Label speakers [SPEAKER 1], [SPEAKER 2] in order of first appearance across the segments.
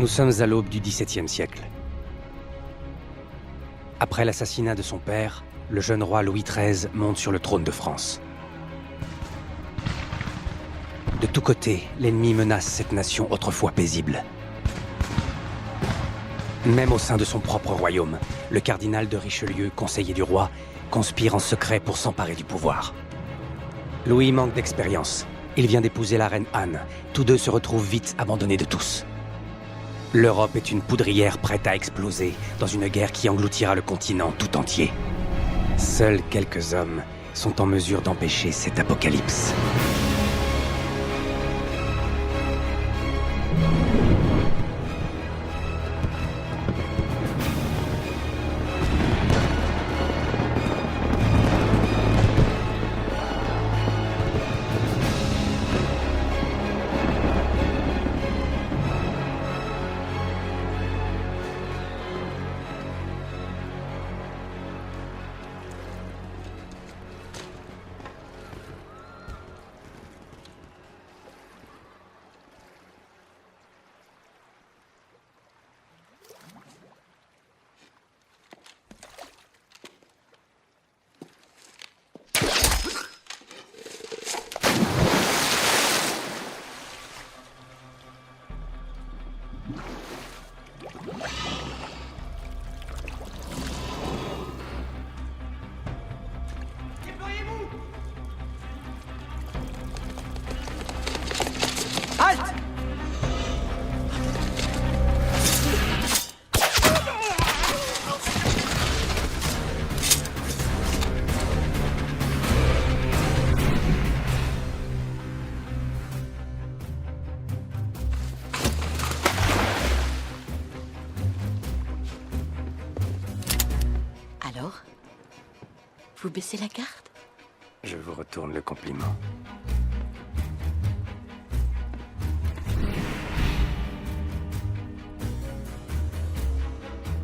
[SPEAKER 1] Nous sommes à l'aube du XVIIe siècle. Après l'assassinat de son père, le jeune roi Louis XIII monte sur le trône de France. De tous côtés, l'ennemi menace cette nation autrefois paisible. Même au sein de son propre royaume, le cardinal de Richelieu, conseiller du roi, conspire en secret pour s'emparer du pouvoir. Louis manque d'expérience. Il vient d'épouser la reine Anne. Tous deux se retrouvent vite abandonnés de tous. L'Europe est une poudrière prête à exploser dans une guerre qui engloutira le continent tout entier. Seuls quelques hommes sont en mesure d'empêcher cet apocalypse.
[SPEAKER 2] Alors? Vous baissez la garde?
[SPEAKER 1] Je vous retourne le compliment.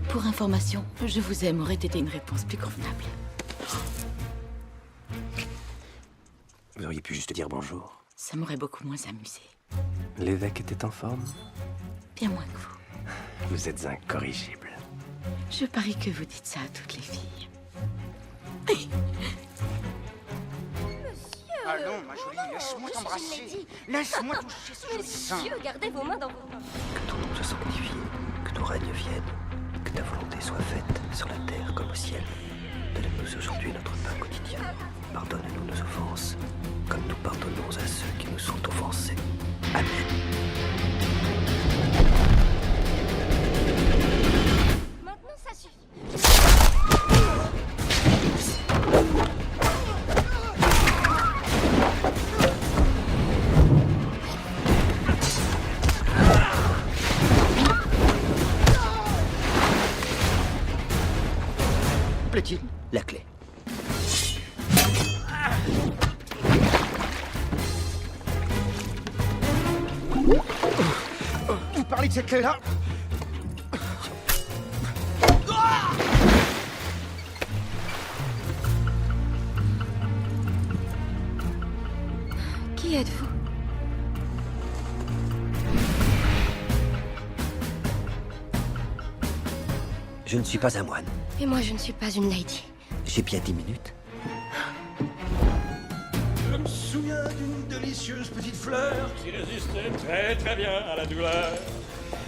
[SPEAKER 2] Pour information, je vous aime aurait été une réponse plus convenable.
[SPEAKER 1] Vous auriez pu juste dire bonjour.
[SPEAKER 2] Ça m'aurait beaucoup moins amusé.
[SPEAKER 1] L'évêque était en forme.
[SPEAKER 2] Bien moins que vous.
[SPEAKER 1] Vous êtes incorrigible.
[SPEAKER 2] Je parie que vous dites ça à toutes les filles.
[SPEAKER 3] Allons, ma jolie, laisse-moi t'embrasser. Laisse-moi toucher ce joli sein.
[SPEAKER 4] Monsieur, gardez vos mains dans vos mains.
[SPEAKER 5] Que ton nom se sanctifie, que ton règne vienne, que ta volonté soit faite sur la terre comme au ciel. Donne-nous aujourd'hui notre pain quotidien. Pardonne-nous nos offenses, comme nous pardonnons à ceux qui nous sont offensés. Amen.
[SPEAKER 4] Maintenant, ça suffit.
[SPEAKER 5] Plaît-il? La clé.
[SPEAKER 3] Vous parlez de cette clé-là?
[SPEAKER 4] Qui êtes-vous?
[SPEAKER 5] Je ne suis pas un moine.
[SPEAKER 4] Et moi, je ne suis pas une lady.
[SPEAKER 5] J'ai bien 10 minutes.
[SPEAKER 6] Je me souviens d'une délicieuse petite fleur qui résistait très très bien à la douleur.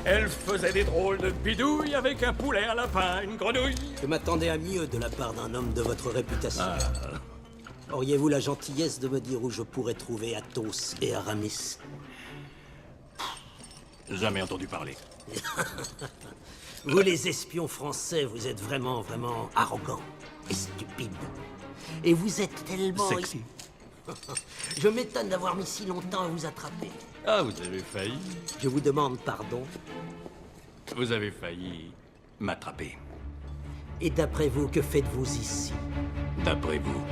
[SPEAKER 6] Elle faisait des drôles de bidouilles avec un poulet, un lapin, une grenouille.
[SPEAKER 7] Je m'attendais à mieux de la part d'un homme de votre réputation. Auriez-vous la gentillesse de me dire où je pourrais trouver Athos et Aramis?
[SPEAKER 6] Jamais entendu parler.
[SPEAKER 7] Vous, les espions français, vous êtes vraiment arrogants et stupides. Et vous êtes tellement...
[SPEAKER 6] Sexy.
[SPEAKER 7] Je m'étonne d'avoir mis si longtemps à vous attraper.
[SPEAKER 6] Ah, vous avez failli.
[SPEAKER 7] Je vous demande pardon.
[SPEAKER 6] Vous avez failli m'attraper.
[SPEAKER 7] Et d'après vous, que faites-vous ici?
[SPEAKER 6] D'après vous.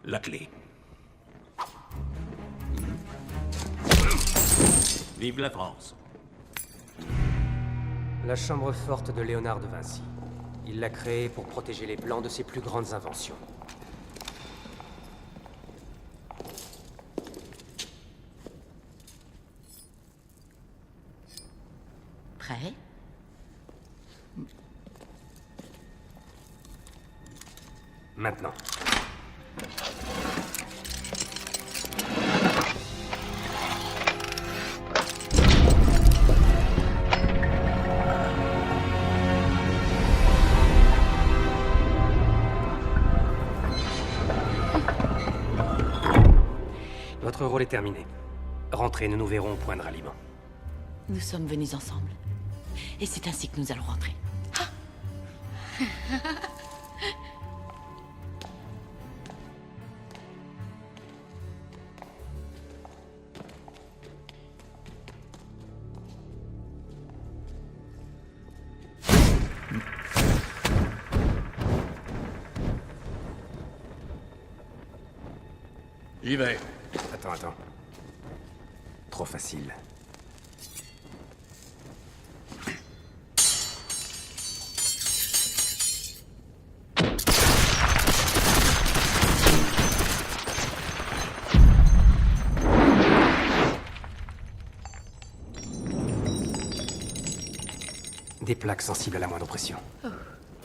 [SPEAKER 6] La clé. Vive la France.
[SPEAKER 1] La chambre forte de Léonard de Vinci. Il l'a créée pour protéger les Blancs de ses plus grandes inventions.
[SPEAKER 2] Prêt?
[SPEAKER 1] Maintenant. Votre rôle est terminé. Rentrez, nous nous verrons au point de ralliement.
[SPEAKER 2] Nous sommes venus ensemble. Et c'est ainsi que nous allons rentrer.
[SPEAKER 6] J'y vais.
[SPEAKER 1] Attends. Trop facile. Des plaques sensibles à la moindre pression.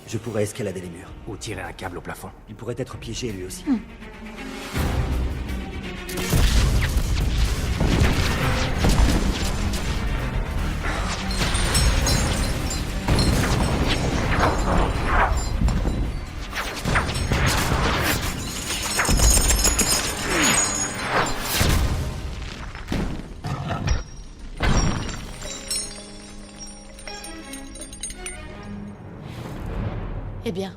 [SPEAKER 5] Je pourrais escalader les murs.
[SPEAKER 1] Ou tirer un câble au plafond.
[SPEAKER 5] Il pourrait être piégé lui aussi.
[SPEAKER 2] Eh bien,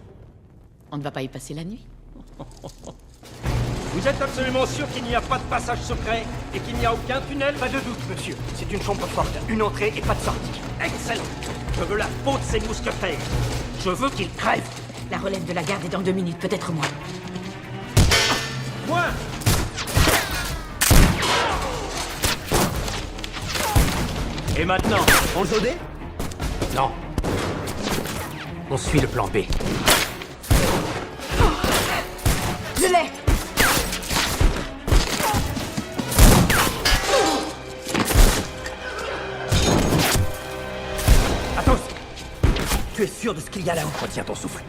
[SPEAKER 2] on ne va pas y passer la nuit.
[SPEAKER 8] Vous êtes absolument sûr qu'il n'y a pas de passage secret et qu'il n'y a aucun tunnel?
[SPEAKER 5] Pas de doute, monsieur. C'est une chambre forte. Une entrée et pas de sortie.
[SPEAKER 8] Excellent. Je veux la peau de ces mousquetaires. Je veux qu'ils crèvent.
[SPEAKER 2] La relève de la garde est dans 2 minutes, peut-être moins.
[SPEAKER 8] Moi! Et maintenant, on le dé?
[SPEAKER 1] Non. On suit le plan B.
[SPEAKER 2] Je l'ai!
[SPEAKER 5] Athos! Tu es sûr de ce qu'il y a là-haut?
[SPEAKER 1] Retiens ton souffle.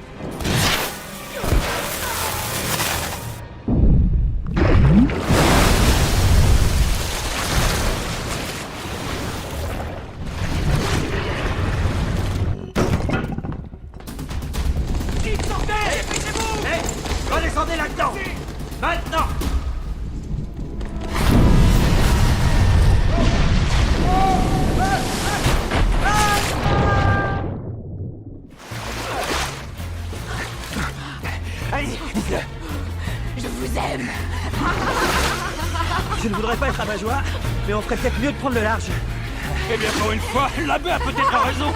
[SPEAKER 8] Redescendez là-dedans! Maintenant!
[SPEAKER 5] Allez-y, dites-le.
[SPEAKER 2] Je vous aime!
[SPEAKER 5] Je ne voudrais pas être rabat-joie, mais on ferait peut-être mieux de prendre le large.
[SPEAKER 8] Eh bien, pour une fois, l'abbé a peut-être raison!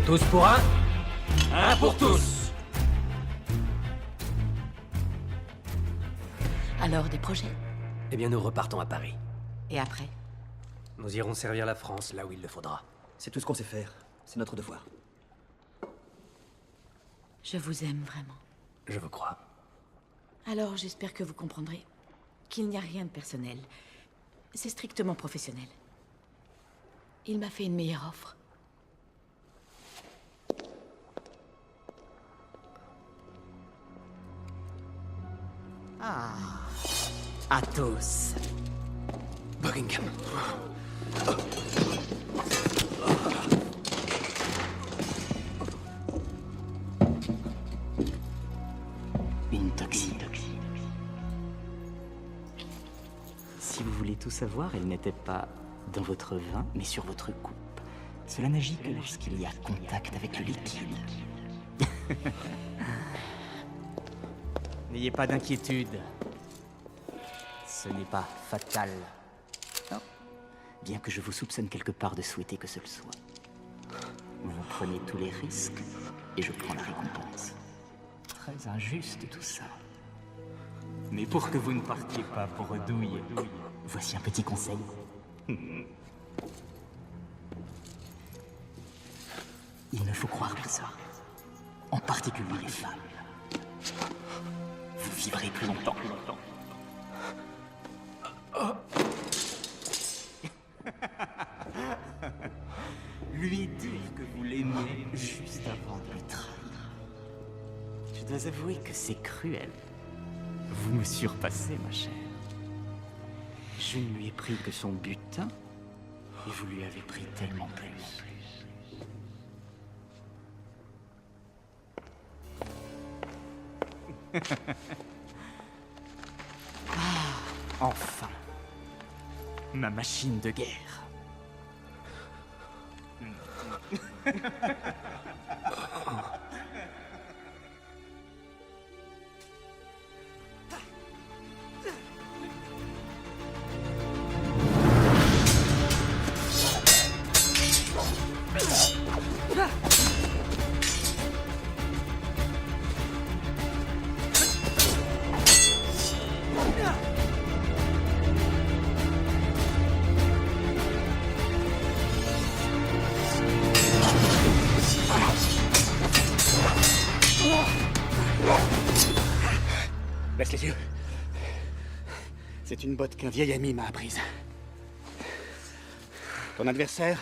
[SPEAKER 1] Tous pour un.
[SPEAKER 8] Un pour tous!
[SPEAKER 2] Alors, des projets?
[SPEAKER 1] Eh bien, nous repartons à Paris.
[SPEAKER 2] Et après?
[SPEAKER 1] Nous irons servir la France là où il le faudra.
[SPEAKER 5] C'est tout ce qu'on sait faire. C'est notre devoir.
[SPEAKER 2] Je vous aime vraiment.
[SPEAKER 1] Je vous crois.
[SPEAKER 2] Alors, j'espère que vous comprendrez qu'il n'y a rien de personnel. C'est strictement professionnel. Il m'a fait une meilleure offre.
[SPEAKER 5] Athos.
[SPEAKER 1] Buckingham.
[SPEAKER 9] Une toxine. Si vous voulez tout savoir, elle n'était pas dans votre vin, mais sur votre coupe. Cela n'agit que lorsqu'il y a contact avec le liquide. N'ayez pas d'inquiétude. Ce n'est pas fatal. Non. Bien que je vous soupçonne quelque part de souhaiter que ce le soit. Vous prenez tous les risques et je prends la récompense. Très injuste tout ça. Mais pour que vous ne partiez pas pour Redouille, voici un petit conseil. Il ne faut croire personne, en particulier les femmes. Vous vivrez plus longtemps. Lui dire que vous l'aimez juste avant de le trahir. Je dois avouer que c'est cruel. Vous me surpassez, ma chère. Je ne lui ai pris que son butin, et vous lui avez pris tellement plus. Ah, enfin. Ma machine de guerre.
[SPEAKER 8] Baisse les yeux. C'est une botte qu'un vieil ami m'a apprise. Ton adversaire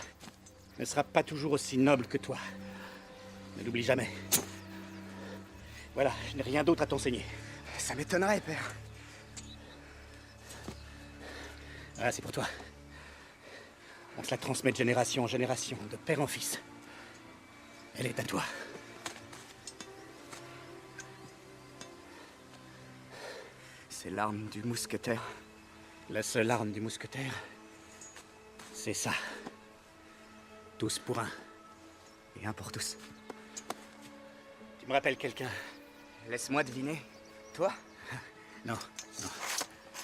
[SPEAKER 8] ne sera pas toujours aussi noble que toi. Ne l'oublie jamais. Voilà, je n'ai rien d'autre à t'enseigner.
[SPEAKER 3] Ça m'étonnerait, père.
[SPEAKER 8] Ah, c'est pour toi. On se la transmet de génération en génération, de père en fils. Elle est à toi.
[SPEAKER 3] C'est l'arme du mousquetaire.
[SPEAKER 8] La seule arme du mousquetaire, c'est ça. Tous pour un.
[SPEAKER 3] Et un pour tous.
[SPEAKER 8] Tu me rappelles quelqu'un?
[SPEAKER 3] Laisse-moi deviner. Toi?
[SPEAKER 8] Non, non.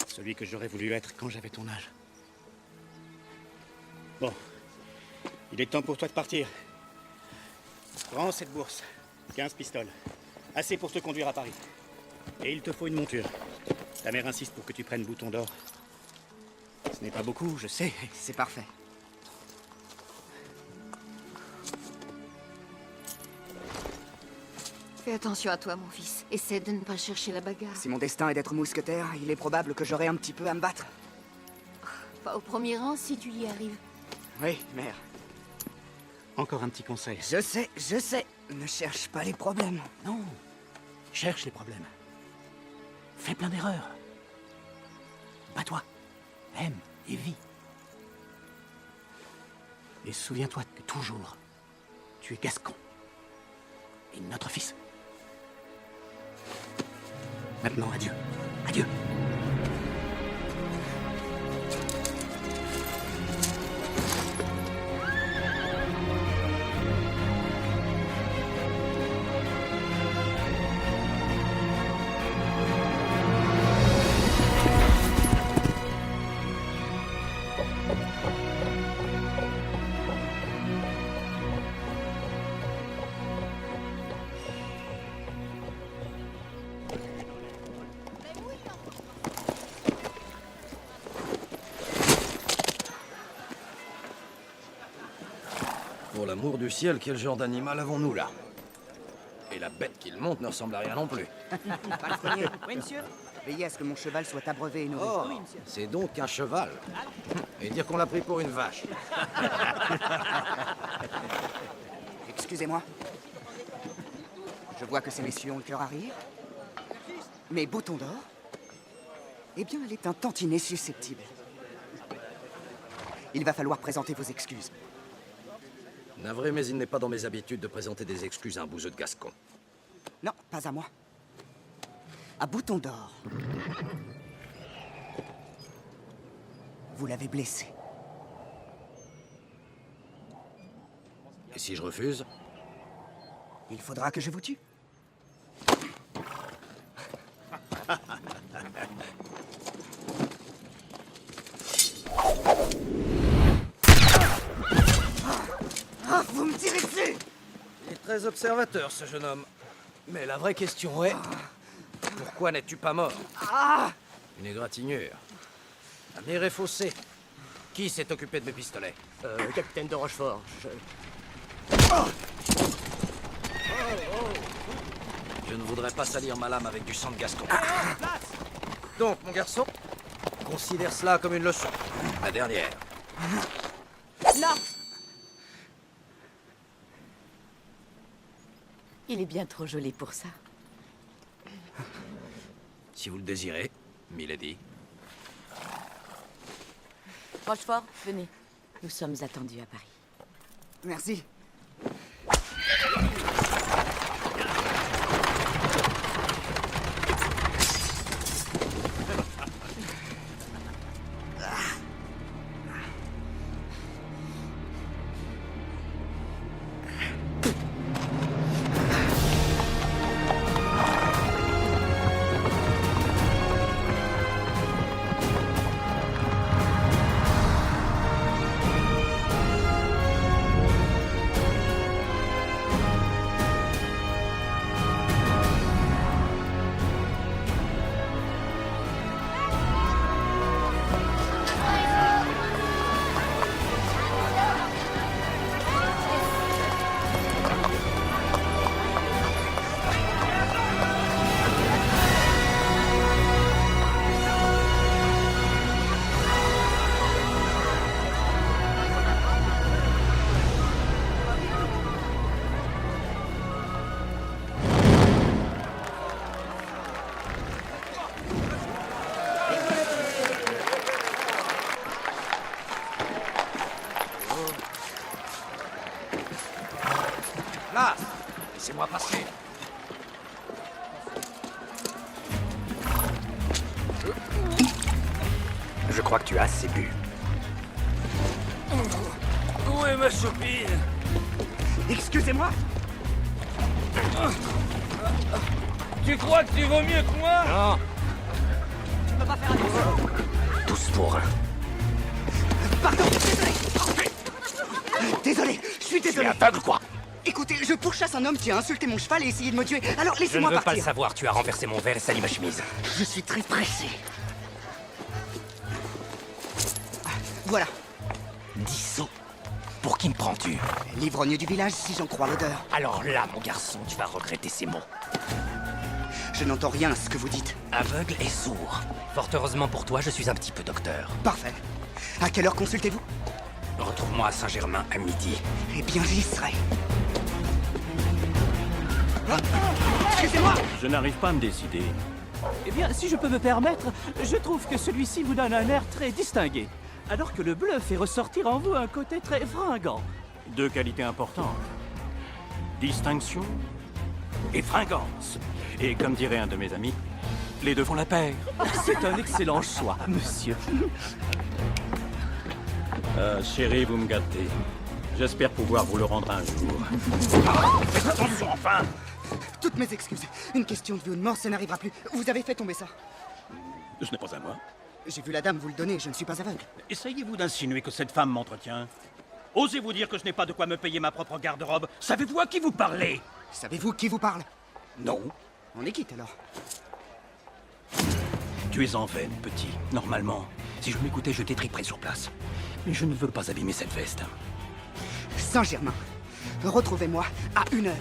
[SPEAKER 8] Celui que j'aurais voulu être quand j'avais ton âge. Bon. Il est temps pour toi de partir. Prends cette bourse. 15 pistoles. Assez pour te conduire à Paris. Et il te faut une monture. Ta mère insiste pour que tu prennes Bouton d'Or. Ce n'est pas beaucoup, je sais.
[SPEAKER 3] C'est parfait.
[SPEAKER 4] Fais attention à toi, mon fils. Essaie de ne pas chercher la bagarre.
[SPEAKER 3] Si mon destin est d'être mousquetaire, il est probable que j'aurai un petit peu à me battre.
[SPEAKER 4] Pas au premier rang si tu y arrives.
[SPEAKER 3] Oui, mère.
[SPEAKER 8] Encore un petit conseil.
[SPEAKER 3] Je sais. Ne cherche pas les problèmes.
[SPEAKER 8] Non. Cherche les problèmes. Fais plein d'erreurs. Bats-toi. Aime et vis. Et souviens-toi que toujours, tu es Gascon. Et notre fils. Maintenant, adieu. Adieu.
[SPEAKER 10] Pour l'amour du ciel, quel genre d'animal avons-nous là? Et la bête qu'il monte ne ressemble à rien non plus.
[SPEAKER 3] Palefrenier. Oui, monsieur. Veillez à ce que mon cheval soit abreuvé et nourri.
[SPEAKER 10] Oh, c'est donc un cheval. Et dire qu'on l'a pris pour une vache.
[SPEAKER 3] Excusez-moi. Je vois que ces messieurs ont le cœur à rire. Mais Bouton d'Or, eh bien, elle est un tantinet susceptible. Il va falloir présenter vos excuses.
[SPEAKER 10] Navré, mais il n'est pas dans mes habitudes de présenter des excuses à un bouseux de Gascon.
[SPEAKER 3] Non, pas à moi. À Bouton d'Or. Vous l'avez blessé.
[SPEAKER 10] Et si je refuse?
[SPEAKER 3] Il faudra que je vous tue. Ah, vous me tirez dessus!
[SPEAKER 10] Il est très observateur, ce jeune homme. Mais la vraie question est... Pourquoi n'es-tu pas mort?
[SPEAKER 3] Ah!
[SPEAKER 10] Une égratignure. La mer est faussée. Qui s'est occupé de mes pistolets?
[SPEAKER 5] Capitaine de Rochefort,
[SPEAKER 10] Je ne voudrais pas salir ma lame avec du sang de Gascon. Donc, mon garçon, considère cela comme une leçon. La dernière.
[SPEAKER 2] Non! Il est bien trop joli pour ça.
[SPEAKER 10] Si vous le désirez, milady.
[SPEAKER 2] Rochefort, venez. Nous sommes attendus à Paris.
[SPEAKER 3] Merci.
[SPEAKER 10] Là, laissez-moi passer.
[SPEAKER 1] Je crois que tu as assez bu.
[SPEAKER 6] Où est ma soupine?
[SPEAKER 3] Excusez-moi.
[SPEAKER 6] Tu crois que tu vaux mieux que moi?
[SPEAKER 1] Non,
[SPEAKER 3] Tu peux pas faire attention.
[SPEAKER 1] tous pour un.
[SPEAKER 3] Pardon, désolé. Désolé, je suis
[SPEAKER 1] Tu es
[SPEAKER 3] désolé.
[SPEAKER 1] aveugle, quoi?
[SPEAKER 3] Écoutez, je pourchasse un homme qui a insulté mon cheval et essayé de me tuer. Alors
[SPEAKER 1] Je ne
[SPEAKER 3] laissez-moi
[SPEAKER 1] veux pas le
[SPEAKER 3] partir.
[SPEAKER 1] savoir, tu as renversé mon verre et sali ma chemise.
[SPEAKER 3] Je suis très pressé. Voilà,
[SPEAKER 1] 10 sous. Pour qui me prends-tu?
[SPEAKER 3] l'ivrogne du village si j'en crois l'odeur.
[SPEAKER 1] Alors là, mon garçon, tu vas regretter ces mots.
[SPEAKER 3] Je n'entends rien à ce que vous dites.
[SPEAKER 1] Aveugle et sourd. Fort heureusement pour toi, je suis un petit peu docteur.
[SPEAKER 3] Parfait. À quelle heure consultez-vous?
[SPEAKER 1] Retrouve-moi à Saint-Germain à midi.
[SPEAKER 3] Eh bien, j'y serai. Excusez-moi!
[SPEAKER 6] Je n'arrive pas à me décider.
[SPEAKER 9] Eh bien, si je peux me permettre, je trouve que celui-ci vous donne un air très distingué, alors que le bleu fait ressortir en vous un côté très fringant.
[SPEAKER 6] Deux qualités importantes. Distinction et fringance. Et comme dirait un de mes amis, les deux font la paire.
[SPEAKER 9] C'est un excellent choix, monsieur.
[SPEAKER 6] Chérie, vous me gâtez. J'espère pouvoir vous le rendre un jour. Faites attention, enfin!
[SPEAKER 3] Toutes mes excuses. Une question de vie ou de mort, ça n'arrivera plus. Vous avez fait tomber ça.
[SPEAKER 6] Ce n'est pas à moi.
[SPEAKER 3] J'ai vu la dame vous le donner, je ne suis pas aveugle.
[SPEAKER 6] Essayez-vous d'insinuer que cette femme m'entretient? Osez-vous dire que je n'ai pas de quoi me payer ma propre garde-robe? Savez-vous à qui vous parlez?
[SPEAKER 3] Savez-vous qui vous parle?
[SPEAKER 6] Non.
[SPEAKER 3] On est quitte alors.
[SPEAKER 6] Tu es en veine, petit. Normalement, si je m'écoutais, je t'étriperais sur place. Mais je ne veux pas abîmer cette veste.
[SPEAKER 3] Saint-Germain, retrouvez-moi à 1h.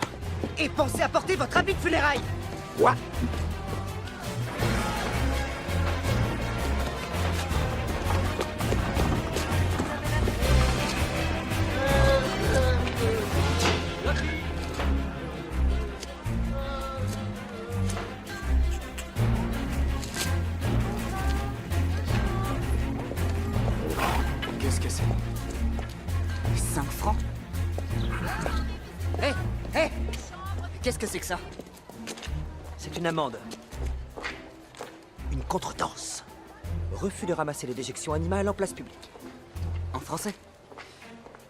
[SPEAKER 3] Et pensez à porter votre habit de funérailles.
[SPEAKER 1] Quoi?
[SPEAKER 3] Qu'est-ce que c'est? 5 francs? Hé! Hé! Qu'est-ce que c'est que ça?
[SPEAKER 5] C'est une amende. Une contredanse. Refus de ramasser les déjections animales en place publique.
[SPEAKER 3] En français?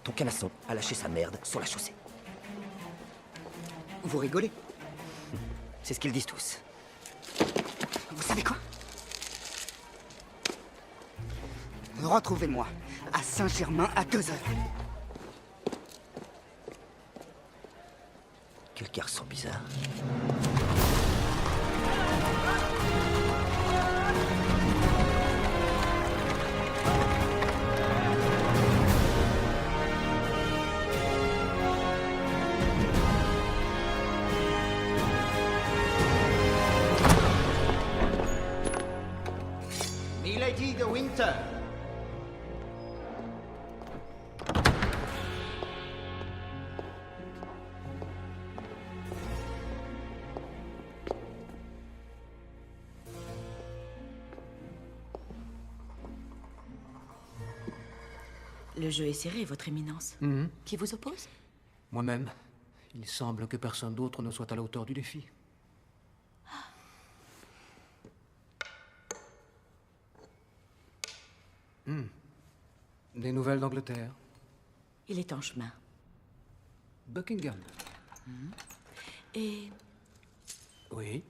[SPEAKER 5] Ton canasson a lâché sa merde sur la chaussée.
[SPEAKER 3] Vous rigolez?
[SPEAKER 5] C'est ce qu'ils disent tous.
[SPEAKER 3] Vous savez quoi? Retrouvez-moi à Saint-Germain à 2h.
[SPEAKER 5] Quel garçon bizarre.
[SPEAKER 11] Milady de Winter.
[SPEAKER 2] Le jeu est serré, votre éminence. Qui vous oppose?
[SPEAKER 12] Moi-même. Il semble que personne d'autre ne soit à la hauteur du défi. Des nouvelles d'Angleterre?
[SPEAKER 2] Il est en chemin.
[SPEAKER 12] Buckingham?
[SPEAKER 2] Et
[SPEAKER 12] Oui.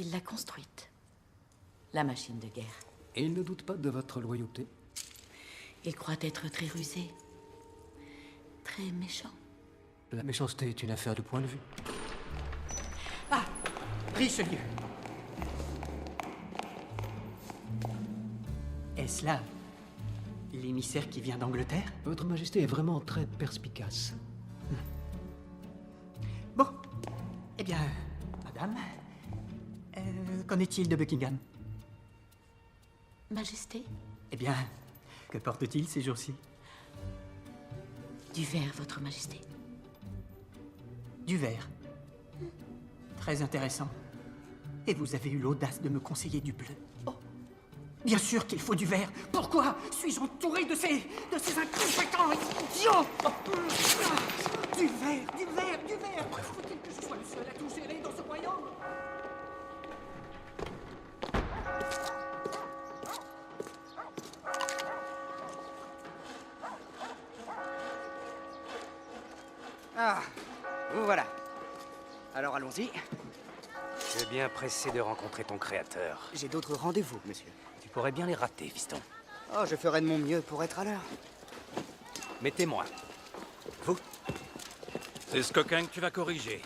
[SPEAKER 2] il l'a construite. La machine de guerre.
[SPEAKER 12] Et il ne doute pas de votre loyauté?
[SPEAKER 2] Il croit être très rusé. Très méchant.
[SPEAKER 12] La méchanceté est une affaire de point de vue.
[SPEAKER 9] Ah, Richelieu. Est-ce là l'émissaire qui vient d'Angleterre?
[SPEAKER 12] Votre Majesté est vraiment très perspicace.
[SPEAKER 9] Bon. Eh bien, madame, qu'en est-il de Buckingham?
[SPEAKER 2] Majesté?
[SPEAKER 9] Eh bien, que porte-t-il ces jours-ci?
[SPEAKER 2] Du verre, votre majesté.
[SPEAKER 9] Du verre. Très intéressant. Et vous avez eu l'audace de me conseiller du bleu. Oh. Bien sûr qu'il faut du verre. Pourquoi suis-je entouré de ces incompétents idiots? Du verre, du verre, du verre. Faut-il que je sois le seul à tout gérer dans ce royaume?
[SPEAKER 3] Ah, vous voilà. Alors allons-y.
[SPEAKER 1] Tu es bien pressé de rencontrer ton créateur.
[SPEAKER 3] J'ai d'autres rendez-vous, monsieur.
[SPEAKER 1] Tu pourrais bien les rater, fiston.
[SPEAKER 3] Oh, je ferai de mon mieux pour être à l'heure.
[SPEAKER 1] Mais témoin. Vous?
[SPEAKER 6] C'est ce coquin que tu vas corriger.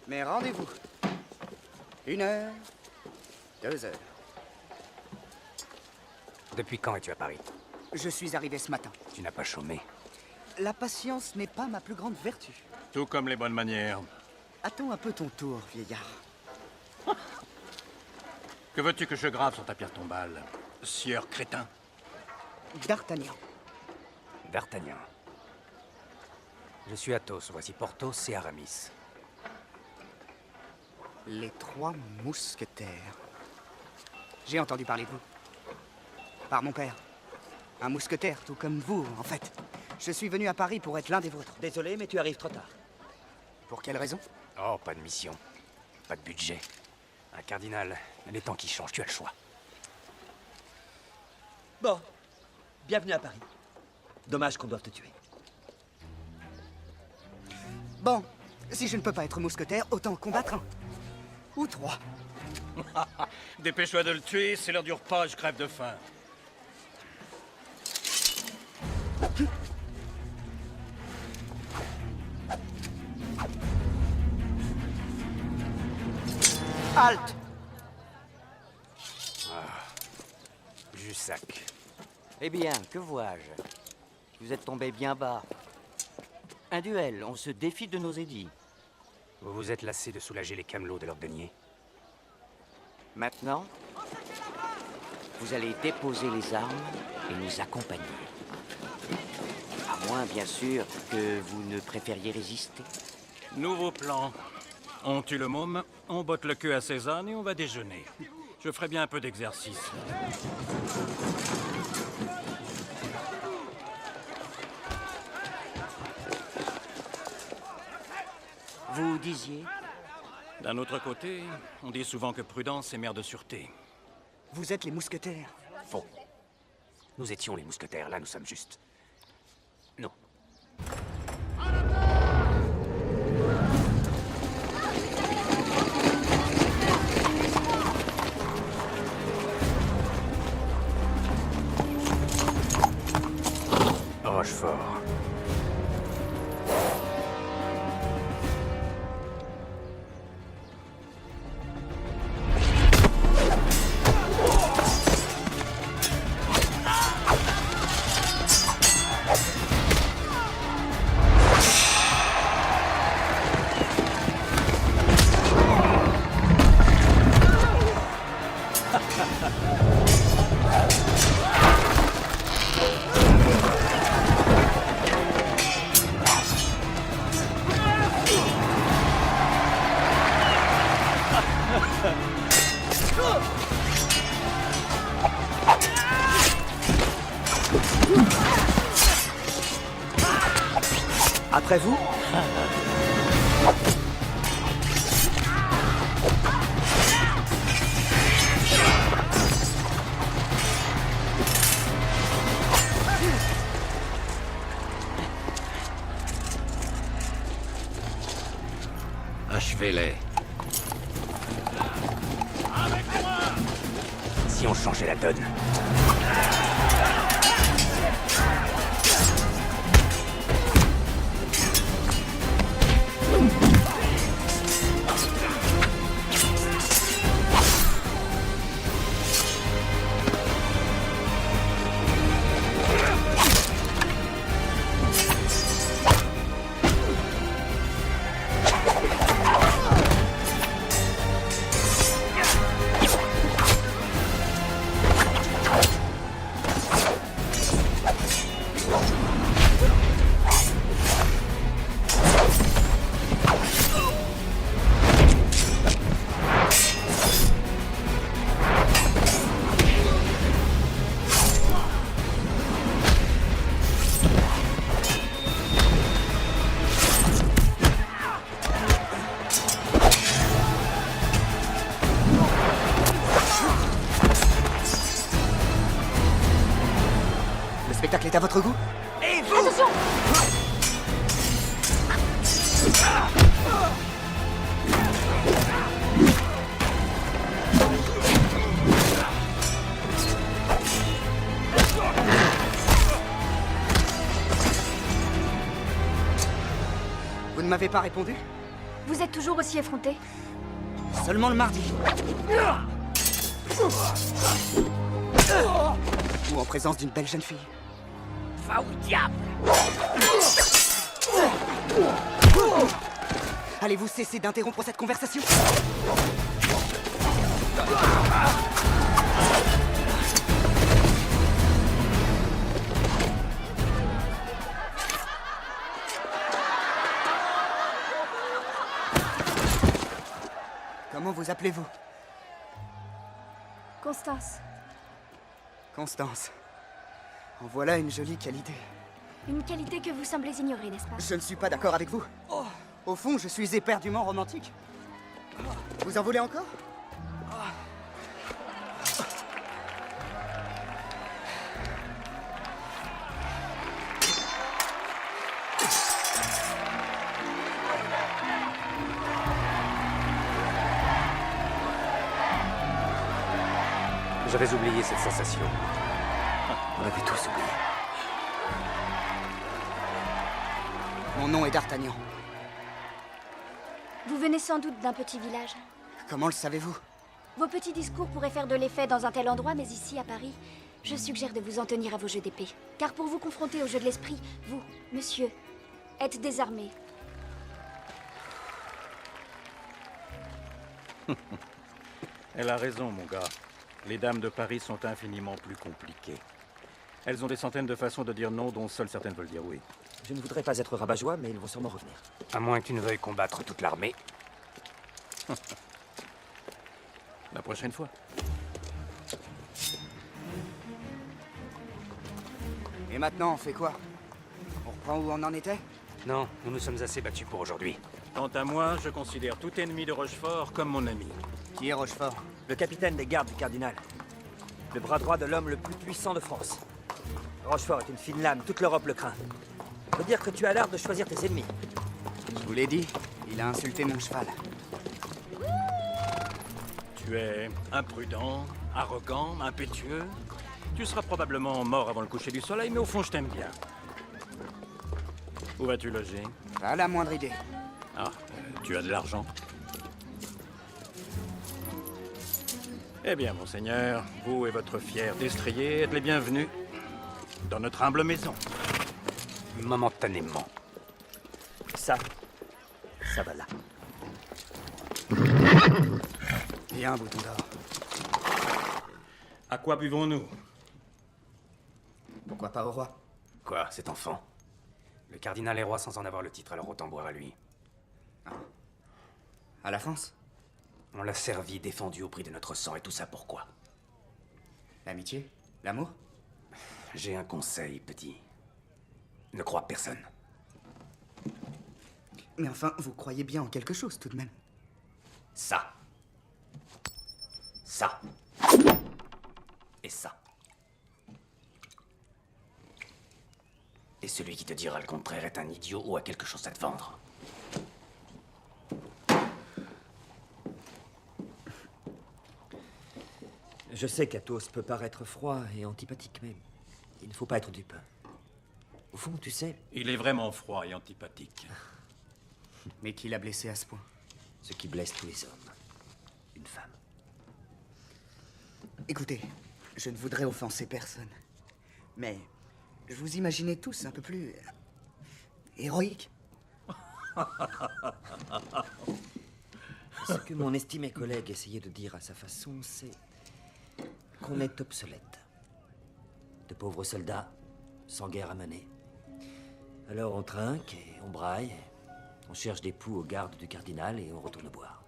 [SPEAKER 3] Mais rendez-vous. 1 heure, 2 heures.
[SPEAKER 1] Depuis quand es-tu à Paris?
[SPEAKER 3] Je suis arrivé ce matin.
[SPEAKER 1] Tu n'as pas chômé.
[SPEAKER 3] La patience n'est pas ma plus grande vertu.
[SPEAKER 6] Tout comme les bonnes manières.
[SPEAKER 3] Attends un peu ton tour, vieillard.
[SPEAKER 6] Que veux-tu que je grave sur ta pierre tombale, sieur crétin?
[SPEAKER 3] D'Artagnan.
[SPEAKER 1] D'Artagnan. Je suis Athos, voici Porthos et Aramis.
[SPEAKER 3] Les 3 mousquetaires. J'ai entendu parler de vous. Par mon père. Un mousquetaire, tout comme vous, en fait. Je suis venu à Paris pour être l'un des vôtres.
[SPEAKER 5] Désolé, mais tu arrives trop tard.
[SPEAKER 3] Pour quelle raison?
[SPEAKER 1] Oh, pas de mission. Pas de budget. Un cardinal, les temps qui changent, tu as le choix.
[SPEAKER 5] Bon, bienvenue à Paris. Dommage qu'on doive te tuer.
[SPEAKER 3] Bon, si je ne peux pas être mousquetaire, autant combattre 1. Ou 3.
[SPEAKER 6] Dépêche-toi de le tuer, c'est l'heure du repas, je crève de faim.
[SPEAKER 3] Halte!
[SPEAKER 1] Jussac.
[SPEAKER 5] Eh bien, que vois-je? Vous êtes tombé bien bas. Un duel, on se défie de nos édits.
[SPEAKER 1] Vous vous êtes lassé de soulager les camelots de leurs deniers.
[SPEAKER 5] Maintenant, vous allez déposer les armes et nous accompagner. À moins, bien sûr, que vous ne préfériez résister.
[SPEAKER 6] Nouveau plan. On tue le môme, on botte le queue à Cézanne et on va déjeuner. Je ferai bien un peu d'exercice.
[SPEAKER 5] Vous disiez?
[SPEAKER 6] D'un autre côté, on dit souvent que prudence est mère de sûreté.
[SPEAKER 3] Vous êtes les mousquetaires.
[SPEAKER 1] Faux. Nous étions les mousquetaires, là nous sommes justes. Non. Rochefort.
[SPEAKER 5] Après vous?
[SPEAKER 10] Achevez-les.
[SPEAKER 1] Si on changeait la donne.
[SPEAKER 3] Le spectacle est à votre goût?
[SPEAKER 4] Et vous? Attention!
[SPEAKER 3] Vous ne m'avez pas répondu?
[SPEAKER 4] Vous êtes toujours aussi effronté?
[SPEAKER 3] Seulement le mardi. Ou en présence d'une belle jeune fille.
[SPEAKER 4] Va au diable!
[SPEAKER 3] Allez-vous cesser d'interrompre cette conversation? Comment vous appelez-vous?
[SPEAKER 4] Constance.
[SPEAKER 3] Constance. En voilà une jolie qualité.
[SPEAKER 4] Une qualité que vous semblez ignorer, n'est-ce pas?
[SPEAKER 3] Je ne suis pas d'accord avec vous. Au fond, je suis éperdument romantique. Vous en voulez encore?
[SPEAKER 1] J'avais oublié cette sensation.
[SPEAKER 5] On avait tous oublié.
[SPEAKER 3] Mon nom est D'Artagnan.
[SPEAKER 4] Vous venez sans doute d'un petit village.
[SPEAKER 3] Comment le savez-vous?
[SPEAKER 4] Vos petits discours pourraient faire de l'effet dans un tel endroit, mais ici, à Paris, je suggère de vous en tenir à vos jeux d'épée. Car pour vous confronter au jeu de l'esprit, vous, monsieur, êtes désarmé.
[SPEAKER 6] Elle a raison, mon gars. Les dames de Paris sont infiniment plus compliquées. Elles ont des centaines de façons de dire non, dont seules certaines veulent dire oui.
[SPEAKER 5] Je ne voudrais pas être rabat-joie, mais ils vont sûrement revenir.
[SPEAKER 1] À moins que tu ne veuilles combattre toute l'armée.
[SPEAKER 6] La prochaine fois.
[SPEAKER 3] Et maintenant, on fait quoi? On reprend où on en était?
[SPEAKER 1] Non, nous nous sommes assez battus pour aujourd'hui.
[SPEAKER 6] Quant à moi, je considère tout ennemi de Rochefort comme mon ami.
[SPEAKER 3] Qui est Rochefort?
[SPEAKER 5] Le capitaine des gardes du cardinal. Le bras droit de l'homme le plus puissant de France. Rochefort est une fine lame, toute l'Europe le craint. Ça veut dire que tu as l'art de choisir tes ennemis.
[SPEAKER 3] Je vous l'ai dit, il a insulté mon cheval.
[SPEAKER 6] Tu es imprudent, arrogant, impétueux. Tu seras probablement mort avant le coucher du soleil, mais au fond, je t'aime bien. Où vas-tu loger?
[SPEAKER 3] Pas la moindre idée.
[SPEAKER 6] Ah, tu as de l'argent? Eh bien, monseigneur, vous et votre fier destrier êtes les bienvenus dans notre humble maison.
[SPEAKER 1] Momentanément.
[SPEAKER 5] Ça va là.
[SPEAKER 3] Bien, bouton d'or.
[SPEAKER 6] À quoi buvons-nous?
[SPEAKER 3] Pourquoi pas au roi?
[SPEAKER 1] Quoi, cet enfant? Le cardinal est roi sans en avoir le titre, alors autant boire à lui.
[SPEAKER 3] Ah. À la France?
[SPEAKER 1] On l'a servi, défendu au prix de notre sang, et tout ça pourquoi?
[SPEAKER 3] L'amitié? L'amour?
[SPEAKER 1] J'ai un conseil, petit. Ne crois personne.
[SPEAKER 3] Mais enfin, vous croyez bien en quelque chose, tout de même.
[SPEAKER 1] Ça. Ça. Et ça. Et celui qui te dira le contraire est un idiot ou a quelque chose à te vendre.
[SPEAKER 5] Je sais qu'Athos peut paraître froid et antipathique même. Il ne faut pas être dupe. Au fond, tu sais...
[SPEAKER 6] Il est vraiment froid et antipathique.
[SPEAKER 3] Mais qui l'a blessé à ce point?
[SPEAKER 5] Ce qui blesse tous les hommes. Une femme.
[SPEAKER 3] Écoutez, je ne voudrais offenser personne. Mais je vous imaginais tous un peu plus... héroïques.
[SPEAKER 5] Ce que mon estimé collègue essayait de dire à sa façon, c'est qu'on est obsolète. De pauvres soldats, sans guerre à mener. Alors on trinque et on braille, on cherche des poux aux gardes du cardinal et on retourne boire.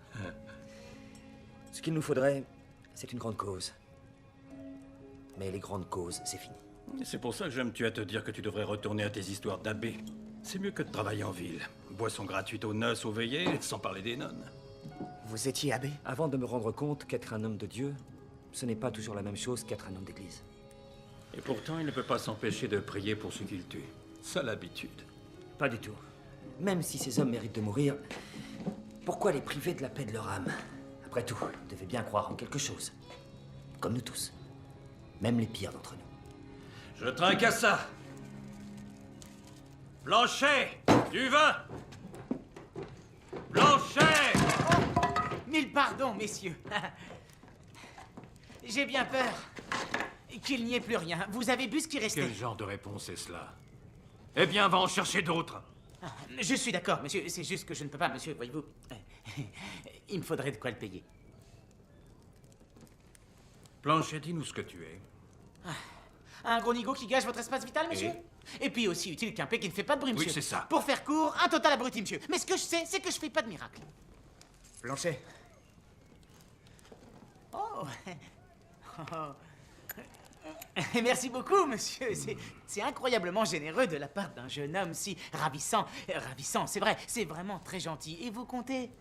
[SPEAKER 5] Ce qu'il nous faudrait, c'est une grande cause. Mais les grandes causes, c'est fini.
[SPEAKER 6] C'est pour ça que je me tue à te dire que tu devrais retourner à tes histoires d'abbé. C'est mieux que de travailler en ville. Boisson gratuite aux noces, aux veillées, sans parler des nonnes.
[SPEAKER 3] Vous étiez abbé?
[SPEAKER 5] Avant de me rendre compte qu'être un homme de Dieu, ce n'est pas toujours la même chose qu'être un homme d'église.
[SPEAKER 6] Et pourtant, il ne peut pas s'empêcher de prier pour ceux qu'il tue. Sale habitude.
[SPEAKER 5] Pas du tout. Même si ces hommes méritent de mourir, pourquoi les priver de la paix de leur âme? Après tout, ils devaient bien croire en quelque chose. Comme nous tous. Même les pires d'entre nous.
[SPEAKER 6] Je trinque à ça. Blanchet, du vin. Blanchet!
[SPEAKER 9] Mille pardons, messieurs. J'ai bien peur qu'il n'y ait plus rien. Vous avez bu ce qui restait.
[SPEAKER 6] Quel genre de réponse est cela? Eh bien, va en chercher d'autres.
[SPEAKER 9] Je suis d'accord, monsieur. C'est juste que je ne peux pas, monsieur, voyez-vous. Il me faudrait de quoi le payer.
[SPEAKER 6] Blanchet, dis-nous ce que tu es.
[SPEAKER 9] Un gros nigo qui gâche votre espace vital, monsieur? Et puis aussi utile qu'un paix qui ne fait pas de bruit, monsieur.
[SPEAKER 6] Oui, c'est ça.
[SPEAKER 9] Pour faire court, un total abruti, monsieur. Mais ce que je sais, c'est que je fais pas de miracle.
[SPEAKER 3] Blanchet.
[SPEAKER 9] Oh. Merci beaucoup, monsieur. C'est incroyablement généreux de la part d'un jeune homme si ravissant. Ravissant, c'est vrai. C'est vraiment très gentil. Et vous comptez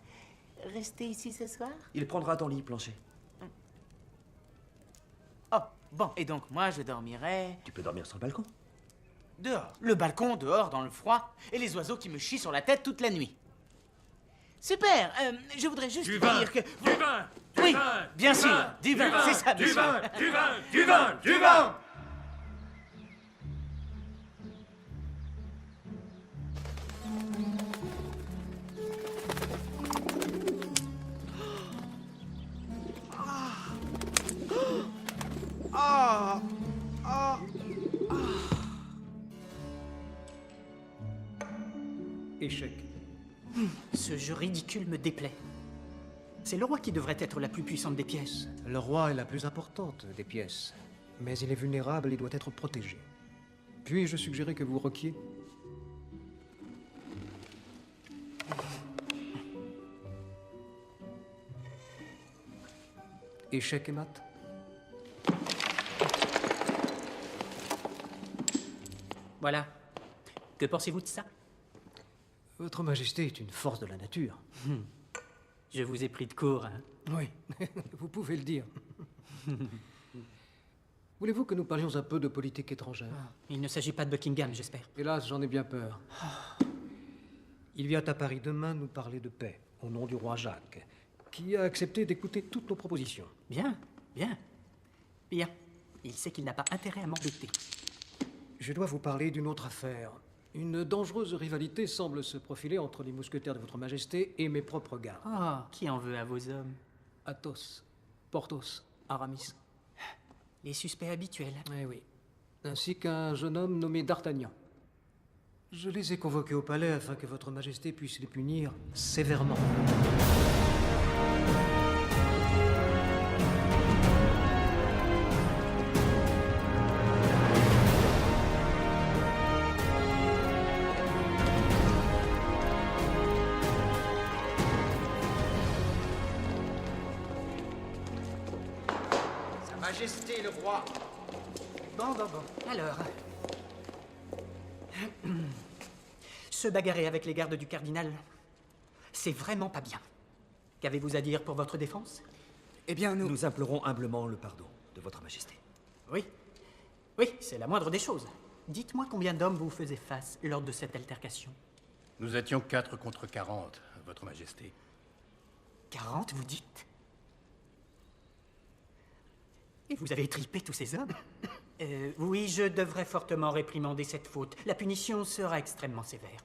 [SPEAKER 9] rester ici ce soir?
[SPEAKER 5] Il prendra ton lit, Blanchet.
[SPEAKER 9] Oh, bon. Et donc, moi, je dormirai...
[SPEAKER 5] Tu peux dormir sur le balcon?
[SPEAKER 9] Dehors. Le balcon, dehors, dans le froid. Et les oiseaux qui me chient sur la tête toute la nuit. Super. Je voudrais juste
[SPEAKER 6] Du vin,
[SPEAKER 9] dire que...
[SPEAKER 6] du vin, du
[SPEAKER 9] oui,
[SPEAKER 6] vin,
[SPEAKER 9] bien
[SPEAKER 6] du
[SPEAKER 9] sûr.
[SPEAKER 6] vin,
[SPEAKER 9] Du vin, c'est ça,
[SPEAKER 6] du
[SPEAKER 9] monsieur.
[SPEAKER 6] vin, du vin, du vin, du vin.
[SPEAKER 12] Échec.
[SPEAKER 9] Ce jeu ridicule me déplaît. C'est le roi qui devrait être la plus puissante des pièces.
[SPEAKER 12] Le roi est la plus importante des pièces, mais il est vulnérable et doit être protégé. Puis-je suggérer que vous requiez? Échec et mat?
[SPEAKER 9] Voilà. Que pensez-vous de ça?
[SPEAKER 12] Votre Majesté est une force de la nature.
[SPEAKER 9] Je vous ai pris de court, hein?
[SPEAKER 12] Oui, vous pouvez le dire. Voulez-vous que nous parlions un peu de politique étrangère?
[SPEAKER 9] Il ne s'agit pas de Buckingham, j'espère.
[SPEAKER 12] Hélas, j'en ai bien peur. Il vient à Paris demain nous parler de paix, au nom du roi Jacques, qui a accepté d'écouter toutes nos propositions.
[SPEAKER 9] Bien, bien. Bien. Il sait qu'il n'a pas intérêt à m'embêter.
[SPEAKER 12] Je dois vous parler d'une autre affaire. Une dangereuse rivalité semble se profiler entre les mousquetaires de votre Majesté et mes propres gardes.
[SPEAKER 9] Ah, qui en veut à vos hommes?
[SPEAKER 12] Athos, Porthos, Aramis.
[SPEAKER 9] Les suspects habituels.
[SPEAKER 12] Eh oui. Ainsi qu'un jeune homme nommé d'Artagnan. Je les ai convoqués au palais afin que votre Majesté puisse les punir sévèrement.
[SPEAKER 11] Sa Majesté le roi.
[SPEAKER 9] Bon. Alors. Se bagarrer avec les gardes du cardinal, c'est vraiment pas bien. Qu'avez-vous à dire pour votre défense?
[SPEAKER 3] Eh bien,
[SPEAKER 12] Nous implorons humblement le pardon de votre majesté.
[SPEAKER 9] Oui. Oui, c'est la moindre des choses. Dites-moi combien d'hommes vous faisiez face lors de cette altercation.
[SPEAKER 6] Nous étions 4 contre 40, votre majesté.
[SPEAKER 9] 40, vous dites? Et vous avez tripé tous ces hommes? Oui, je devrais fortement réprimander cette faute. La punition sera extrêmement sévère.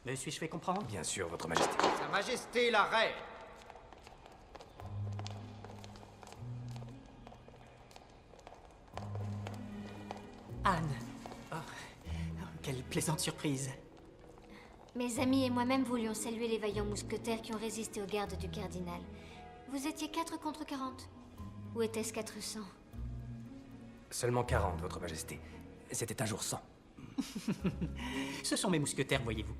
[SPEAKER 9] Me suis-je fait comprendre?
[SPEAKER 1] Bien sûr, votre majesté.
[SPEAKER 11] Sa Majesté la Reine.
[SPEAKER 9] Anne. Oh, quelle plaisante surprise.
[SPEAKER 4] Mes amis et moi-même voulions saluer les vaillants mousquetaires qui ont résisté aux gardes du cardinal. Vous étiez 4 contre 40? Ou était-ce 400?
[SPEAKER 1] Seulement 40, votre majesté. C'était un jour sans.
[SPEAKER 9] Ce sont mes mousquetaires, voyez-vous.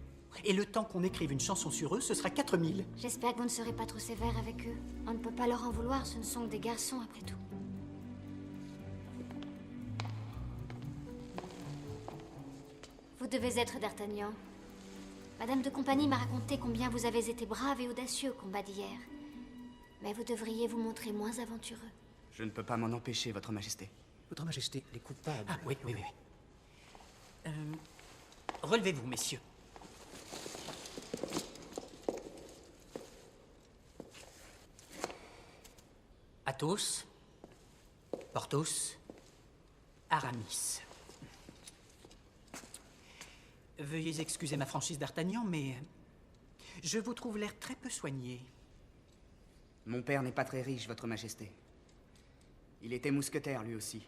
[SPEAKER 9] Et le temps qu'on écrive une chanson sur eux, ce sera 4000.
[SPEAKER 4] J'espère que vous ne serez pas trop sévère avec eux. On ne peut pas leur en vouloir, ce ne sont que des garçons après tout. Vous devez être d'Artagnan. Madame de compagnie m'a raconté combien vous avez été brave et audacieux au combat d'hier. Mais vous devriez vous montrer moins aventureux.
[SPEAKER 3] Je ne peux pas m'en empêcher, votre majesté.
[SPEAKER 12] Votre majesté, les coupables...
[SPEAKER 9] Ah, oui. Relevez-vous, messieurs. Athos, Porthos, Aramis. Veuillez excuser ma franchise d'Artagnan, mais je vous trouve l'air très peu soigné.
[SPEAKER 3] Mon père n'est pas très riche, votre majesté. Il était mousquetaire, lui aussi.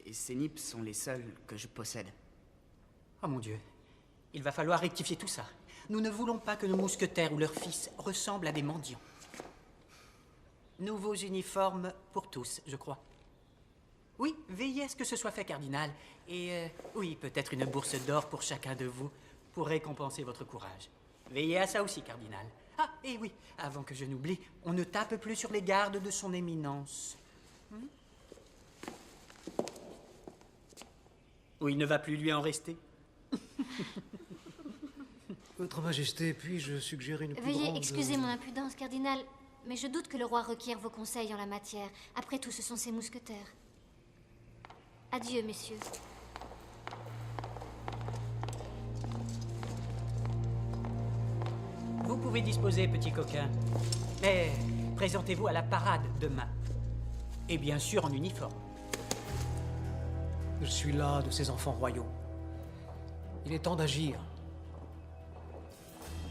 [SPEAKER 3] Et ces nippes sont les seuls que je possède.
[SPEAKER 9] Oh mon Dieu, il va falloir rectifier tout ça. Nous ne voulons pas que nos mousquetaires ou leurs fils ressemblent à des mendiants. Nouveaux uniformes pour tous, je crois. Oui, veillez à ce que ce soit fait, cardinal. Et oui, peut-être une bourse d'or pour chacun de vous, pour récompenser votre courage. Veillez à ça aussi, cardinal. Ah, et oui, avant que je n'oublie, on ne tape plus sur les gardes de son éminence. Ou il ne va plus lui en rester.
[SPEAKER 12] Votre majesté, puis-je suggérer une plus
[SPEAKER 4] Veuillez
[SPEAKER 12] grande...
[SPEAKER 4] excuser mon impudence, cardinal, mais je doute que le roi requiert vos conseils en la matière. Après tout, ce sont ses mousquetaires. Adieu, messieurs.
[SPEAKER 9] Vous pouvez disposer, petit coquin. Mais présentez-vous à la parade demain. Et bien sûr en uniforme.
[SPEAKER 12] Je suis là de ces enfants royaux. Il est temps d'agir.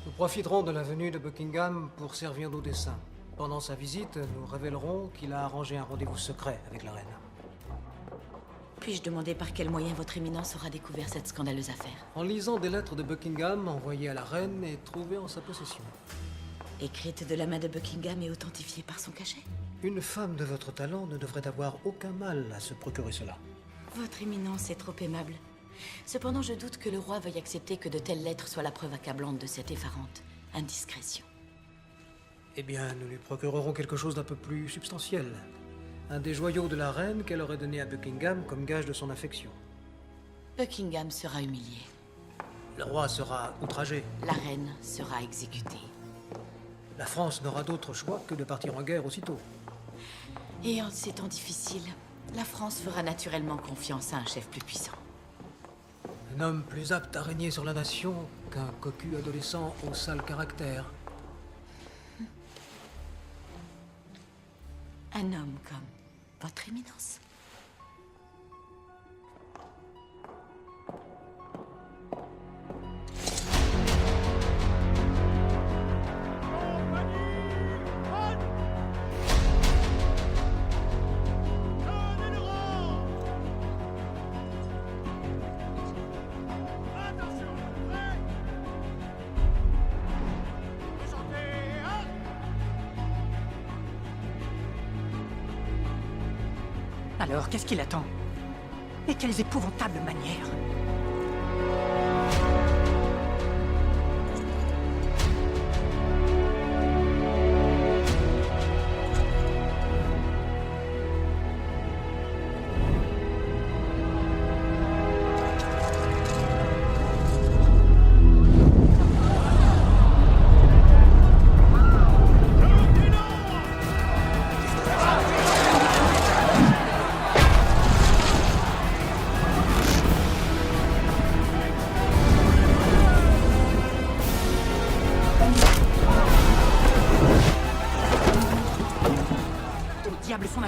[SPEAKER 12] Nous profiterons de la venue de Buckingham pour servir nos desseins. Pendant sa visite, nous révélerons qu'il a arrangé un rendez-vous secret avec la reine.
[SPEAKER 2] Puis-je demander par quel moyen votre éminence aura découvert cette scandaleuse affaire?
[SPEAKER 12] En lisant des lettres de Buckingham envoyées à la reine et trouvées en sa possession.
[SPEAKER 2] Écrite de la main de Buckingham et authentifiée par son cachet?
[SPEAKER 12] Une femme de votre talent ne devrait avoir aucun mal à se procurer cela.
[SPEAKER 2] Votre éminence est trop aimable. Cependant, je doute que le roi veuille accepter que de telles lettres soient la preuve accablante de cette effarante indiscrétion.
[SPEAKER 12] Eh bien, nous lui procurerons quelque chose d'un peu plus substantiel. Un des joyaux de la reine qu'elle aurait donné à Buckingham comme gage de son affection.
[SPEAKER 2] Buckingham sera humilié.
[SPEAKER 12] Le roi sera outragé.
[SPEAKER 2] La reine sera exécutée.
[SPEAKER 12] La France n'aura d'autre choix que de partir en guerre aussitôt.
[SPEAKER 2] Et en ces temps difficiles, la France fera naturellement confiance à un chef plus puissant.
[SPEAKER 12] Un homme plus apte à régner sur la nation qu'un cocu adolescent au sale caractère.
[SPEAKER 2] Un homme comme votre éminence.
[SPEAKER 9] Alors, qu'est-ce qu'il attend? Et quelles épouvantables manières!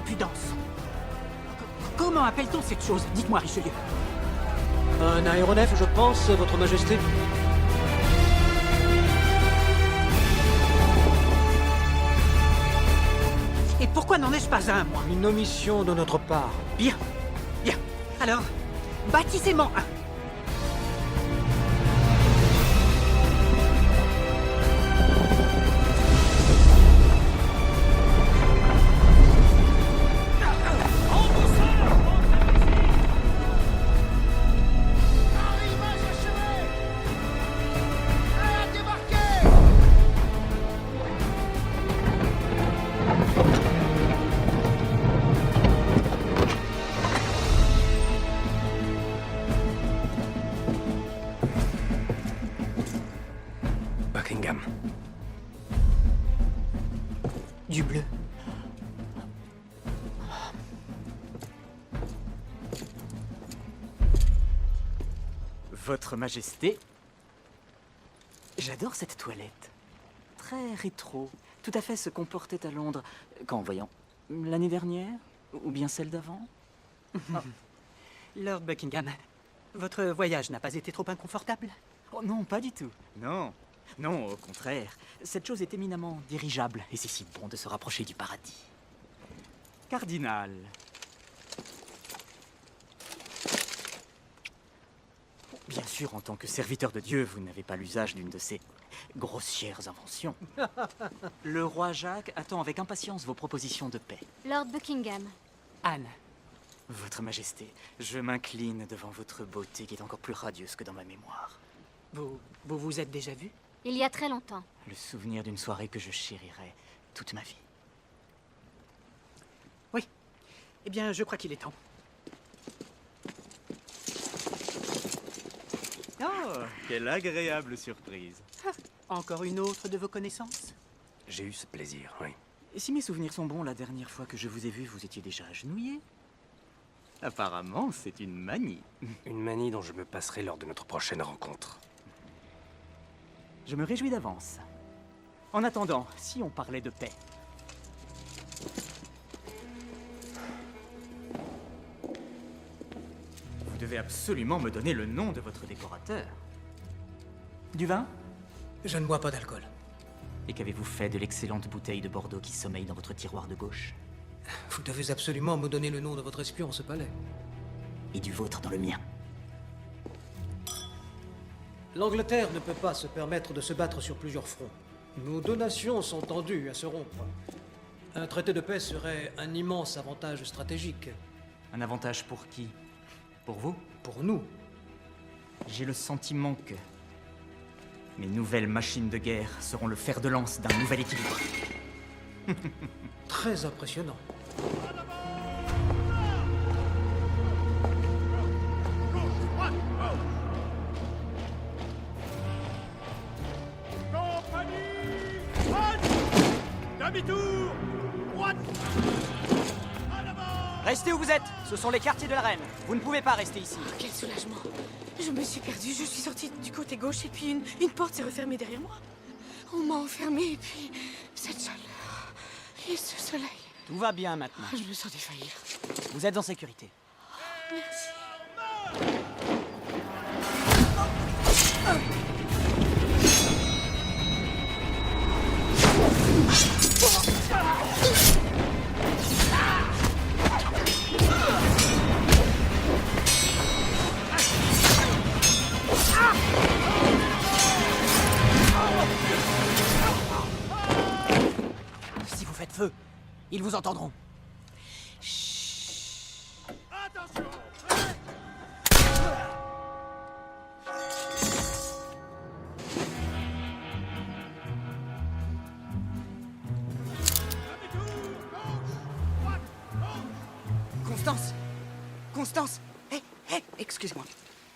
[SPEAKER 9] impudence. Comment appelle-t-on cette chose? Dites-moi, Richelieu.
[SPEAKER 12] Un aéronef, je pense, Votre Majesté.
[SPEAKER 9] Et pourquoi n'en ai-je pas un, moi?
[SPEAKER 12] Une omission de notre part.
[SPEAKER 9] Bien, bien. Alors, baptisez-moi un.
[SPEAKER 1] Buckingham.
[SPEAKER 9] Du bleu. Votre Majesté, j'adore cette toilette. Très rétro. Tout à fait ce qu'on portait à Londres. Quand, voyons, l'année dernière? Ou bien celle d'avant? Lord Buckingham, votre voyage n'a pas été trop inconfortable? Oh non, pas du tout. Non, non, au contraire. Cette chose est éminemment dirigeable, et c'est si bon de se rapprocher du paradis. Cardinal. Bien sûr, en tant que serviteur de Dieu, vous n'avez pas l'usage d'une de ces grossières inventions. Le roi Jacques attend avec impatience vos propositions de paix.
[SPEAKER 4] Lord Buckingham.
[SPEAKER 9] Anne, votre Majesté, je m'incline devant votre beauté qui est encore plus radieuse que dans ma mémoire. Vous vous êtes déjà vu?
[SPEAKER 4] Il y a très longtemps.
[SPEAKER 9] Le souvenir d'une soirée que je chérirai toute ma vie. Oui. Eh bien, je crois qu'il est temps. Oh, quelle agréable surprise. Encore une autre de vos connaissances?
[SPEAKER 1] J'ai eu ce plaisir, oui.
[SPEAKER 9] Et si mes souvenirs sont bons, la dernière fois que je vous ai vu, vous étiez déjà agenouillé. Apparemment, c'est une manie.
[SPEAKER 1] Une manie dont je me passerai lors de notre prochaine rencontre.
[SPEAKER 9] Je me réjouis d'avance. En attendant, si on parlait de paix. Vous devez absolument me donner le nom de votre décorateur. Du vin?
[SPEAKER 12] Je ne bois pas d'alcool.
[SPEAKER 9] Et qu'avez-vous fait de l'excellente bouteille de Bordeaux qui sommeille dans votre tiroir de gauche?
[SPEAKER 12] Vous devez absolument me donner le nom de votre espion en ce palais.
[SPEAKER 9] Et du vôtre dans le mien.
[SPEAKER 12] L'Angleterre ne peut pas se permettre de se battre sur plusieurs fronts. Nos deux nations sont tendues à se rompre. Un traité de paix serait un immense avantage stratégique.
[SPEAKER 9] Un avantage pour qui? Pour vous?
[SPEAKER 12] Pour nous.
[SPEAKER 9] J'ai le sentiment que mes nouvelles machines de guerre seront le fer de lance d'un nouvel équilibre.
[SPEAKER 12] Très impressionnant.
[SPEAKER 6] Demi-tour! Droite!
[SPEAKER 9] Restez où vous êtes! Ce sont les quartiers de la reine. Vous ne pouvez pas rester ici.
[SPEAKER 2] Oh, quel soulagement. Je me suis perdue, je suis sortie du côté gauche et puis une porte s'est refermée derrière moi. On m'a enfermée et puis cette chaleur et ce soleil.
[SPEAKER 9] Tout va bien maintenant.
[SPEAKER 2] Je me sens défaillir.
[SPEAKER 9] Vous êtes en sécurité.
[SPEAKER 2] Merci.
[SPEAKER 9] Si vous faites feu, ils vous entendront.
[SPEAKER 6] Attention!
[SPEAKER 3] Constance! Constance! Hé, hé, excusez-moi.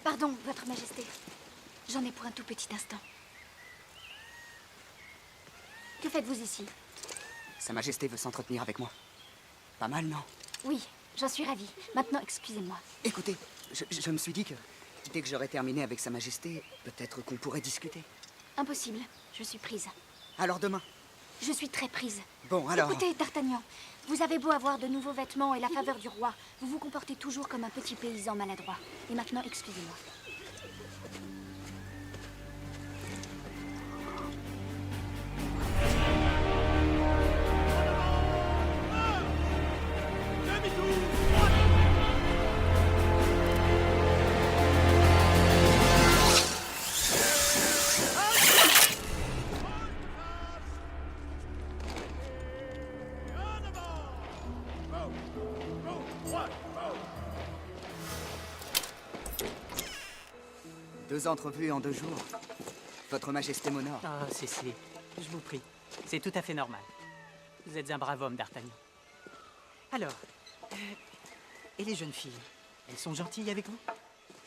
[SPEAKER 4] Pardon, Votre Majesté. J'en ai pour un tout petit instant. Que faites-vous ici?
[SPEAKER 3] Sa Majesté veut s'entretenir avec moi. Pas mal, non?
[SPEAKER 4] Oui, j'en suis ravie. Maintenant, excusez-moi.
[SPEAKER 3] Écoutez, je me suis dit que dès que j'aurais terminé avec Sa Majesté, peut-être qu'on pourrait discuter.
[SPEAKER 4] Impossible, je suis prise.
[SPEAKER 3] Alors demain?
[SPEAKER 4] Je suis très prise.
[SPEAKER 3] Bon, alors...
[SPEAKER 4] Écoutez, D'Artagnan, Vous avez beau avoir de nouveaux vêtements et la faveur du roi, vous vous comportez toujours comme un petit paysan maladroit. Et maintenant, excusez-moi.
[SPEAKER 3] Deux entrevues en 2 jours. Votre Majesté m'honore.
[SPEAKER 9] Ah, cessez. Je vous prie. C'est tout à fait normal. Vous êtes un brave homme, d'Artagnan. Alors, et les jeunes filles? Elles sont gentilles avec vous?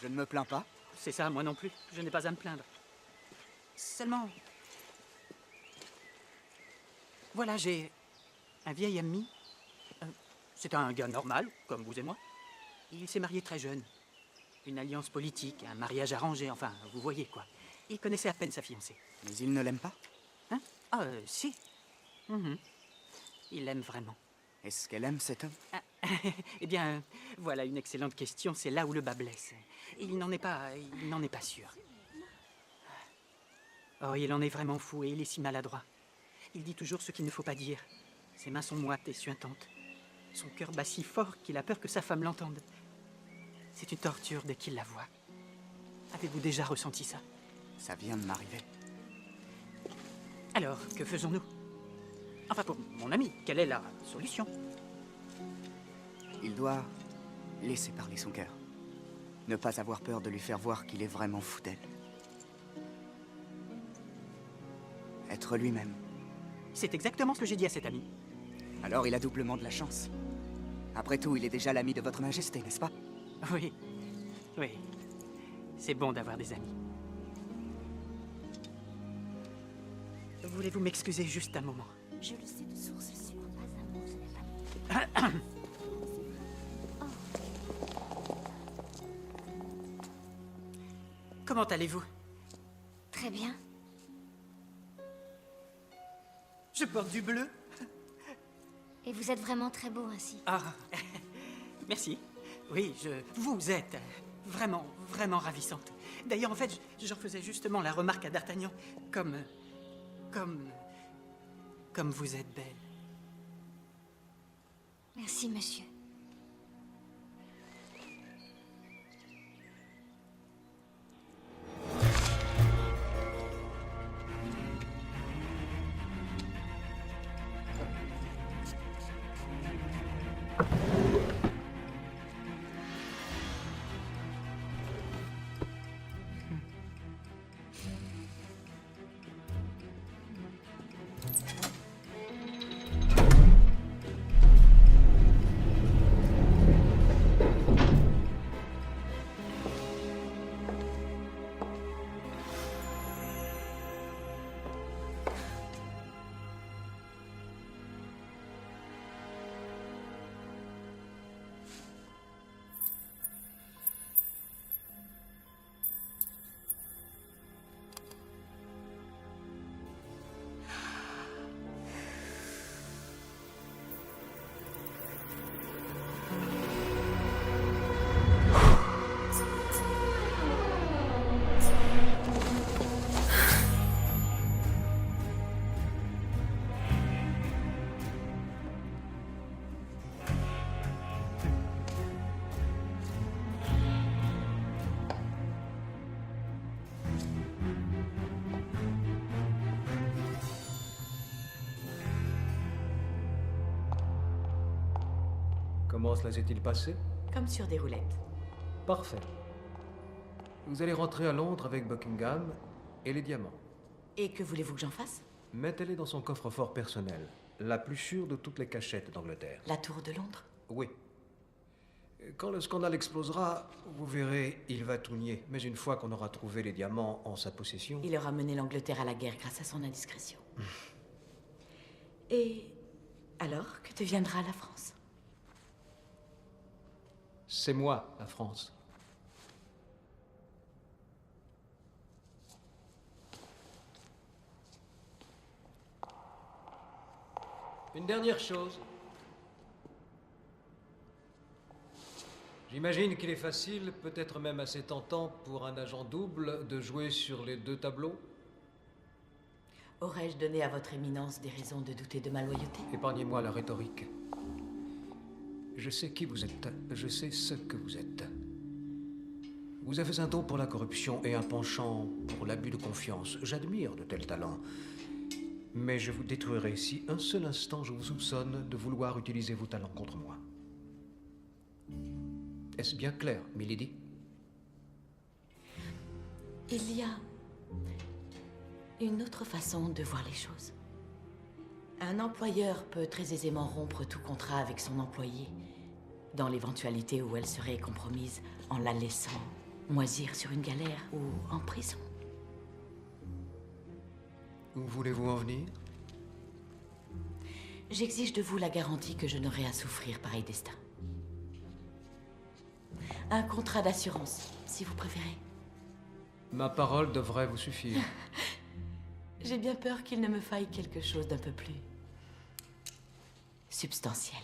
[SPEAKER 3] Je ne me plains pas.
[SPEAKER 9] C'est ça, moi non plus. Je n'ai pas à me plaindre. Seulement... Voilà, j'ai un vieil ami. C'est un gars normal, comme vous et moi. Il s'est marié très jeune. Une alliance politique, un mariage arrangé, enfin, vous voyez quoi. Il connaissait à peine sa fiancée.
[SPEAKER 3] Mais il ne l'aime pas?
[SPEAKER 9] Hein? Ah, si. Il l'aime vraiment.
[SPEAKER 3] Est-ce qu'elle aime cet homme?
[SPEAKER 9] Eh bien, voilà une excellente question. C'est là où le bas blesse. Il n'en est pas sûr. Oh, il en est vraiment fou et il est si maladroit. Il dit toujours ce qu'il ne faut pas dire. Ses mains sont moites et suintantes. Son cœur bat si fort qu'il a peur que sa femme l'entende. C'est une torture dès qu'il la voit. Avez-vous déjà ressenti ça?
[SPEAKER 3] Ça vient de m'arriver.
[SPEAKER 9] Alors, que faisons-nous? Enfin, pour mon ami, quelle est la solution?
[SPEAKER 3] Il doit laisser parler son cœur. Ne pas avoir peur de lui faire voir qu'il est vraiment fou d'elle. Être lui-même.
[SPEAKER 9] C'est exactement ce que j'ai dit à cet ami.
[SPEAKER 3] Alors il a doublement de la chance. Après tout, il est déjà l'ami de votre Majesté, n'est-ce pas?
[SPEAKER 9] Oui, oui. C'est bon d'avoir des amis. Voulez-vous m'excuser juste un moment?
[SPEAKER 4] Je le sais de source sûre, pas un mot, ce n'est pas...
[SPEAKER 9] Comment allez-vous?
[SPEAKER 4] Très bien.
[SPEAKER 9] Je porte du bleu.
[SPEAKER 4] Et vous êtes vraiment très beau ainsi.
[SPEAKER 9] Ah, merci. Oui, vous êtes vraiment, vraiment ravissante. D'ailleurs, en fait, j'en faisais justement la remarque à D'Artagnan. Comme vous êtes belle.
[SPEAKER 4] Merci, monsieur.
[SPEAKER 12] Comment cela s'est-il passé?
[SPEAKER 2] Comme sur des roulettes.
[SPEAKER 12] Parfait. Vous allez rentrer à Londres avec Buckingham et les diamants.
[SPEAKER 2] Et que voulez-vous que j'en fasse?
[SPEAKER 12] Mettez-les dans son coffre-fort personnel, la plus sûre de toutes les cachettes d'Angleterre.
[SPEAKER 2] La tour de Londres?
[SPEAKER 12] Oui. Quand le scandale explosera, vous verrez, il va tout nier. Mais une fois qu'on aura trouvé les diamants en sa possession...
[SPEAKER 2] Il aura mené l'Angleterre à la guerre grâce à son indiscrétion. Et alors, que deviendra la France?
[SPEAKER 12] C'est moi, la France. Une dernière chose. J'imagine qu'il est facile, peut-être même assez tentant pour un agent double, de jouer sur les deux tableaux.
[SPEAKER 2] Aurais-je donné à votre éminence des raisons de douter de ma loyauté?
[SPEAKER 12] Épargnez-moi la rhétorique. Je sais qui vous êtes, je sais ce que vous êtes. Vous avez un don pour la corruption et un penchant pour l'abus de confiance. J'admire de tels talents. Mais je vous détruirai si un seul instant je vous soupçonne de vouloir utiliser vos talents contre moi. Est-ce bien clair, milady?
[SPEAKER 2] Il y a une autre façon de voir les choses. Un employeur peut très aisément rompre tout contrat avec son employé, dans l'éventualité où elle serait compromise en la laissant moisir sur une galère ou en prison.
[SPEAKER 12] Où voulez-vous en venir?
[SPEAKER 2] J'exige de vous la garantie que je n'aurai à souffrir pareil destin. Un contrat d'assurance, si vous préférez.
[SPEAKER 12] Ma parole devrait vous suffire.
[SPEAKER 2] J'ai bien peur qu'il ne me faille quelque chose d'un peu plus substantiel.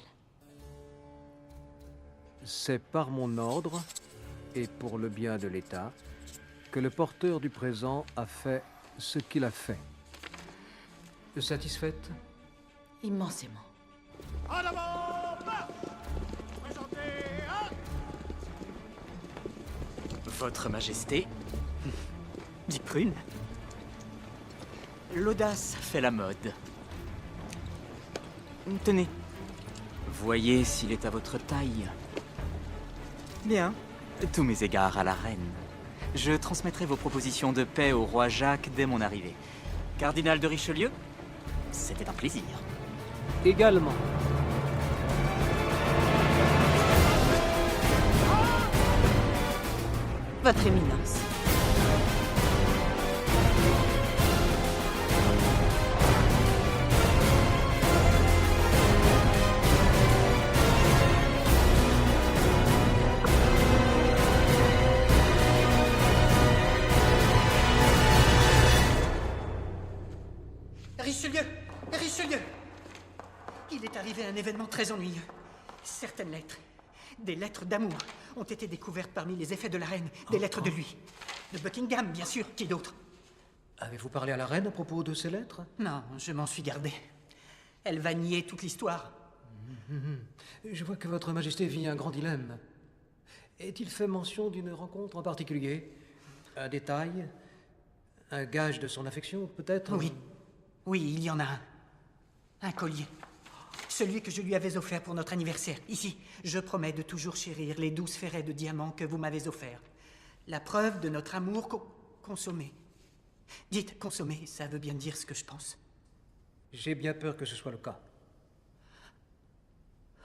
[SPEAKER 12] C'est par mon ordre, et pour le bien de l'État, que le porteur du présent a fait ce qu'il a fait. Satisfaite?
[SPEAKER 2] Immensément.
[SPEAKER 6] En avant, marche! Présentez un...
[SPEAKER 9] Votre Majesté, dit Prune, l'audace fait la mode. Tenez, voyez s'il est à votre taille. Bien, tous mes égards à la reine. Je transmettrai vos propositions de paix au roi Jacques dès mon arrivée. Cardinal de Richelieu, c'était un plaisir.
[SPEAKER 12] Également.
[SPEAKER 2] Votre éminence.
[SPEAKER 13] Richelieu! Richelieu! Il est arrivé un événement très ennuyeux. Certaines lettres, des lettres d'amour, ont été découvertes parmi les effets de la reine. Des lettres de lui. De Buckingham, bien sûr. Qui d'autre?
[SPEAKER 12] Avez-vous parlé à la reine à propos de ces lettres?
[SPEAKER 13] Non, je m'en suis gardé. Elle va nier toute l'histoire.
[SPEAKER 12] Je vois que votre Majesté vit un grand dilemme. Est-il fait mention d'une rencontre en particulier? Un détail? Un gage de son affection, peut-être?
[SPEAKER 13] Oui. Oui, il y en a un. Un collier. Celui que je lui avais offert pour notre anniversaire. Ici, je promets de toujours chérir les 12 ferrets de diamants que vous m'avez offerts. La preuve de notre amour consommé. Dites consommé, ça veut bien dire ce que je pense.
[SPEAKER 12] J'ai bien peur que ce soit le cas.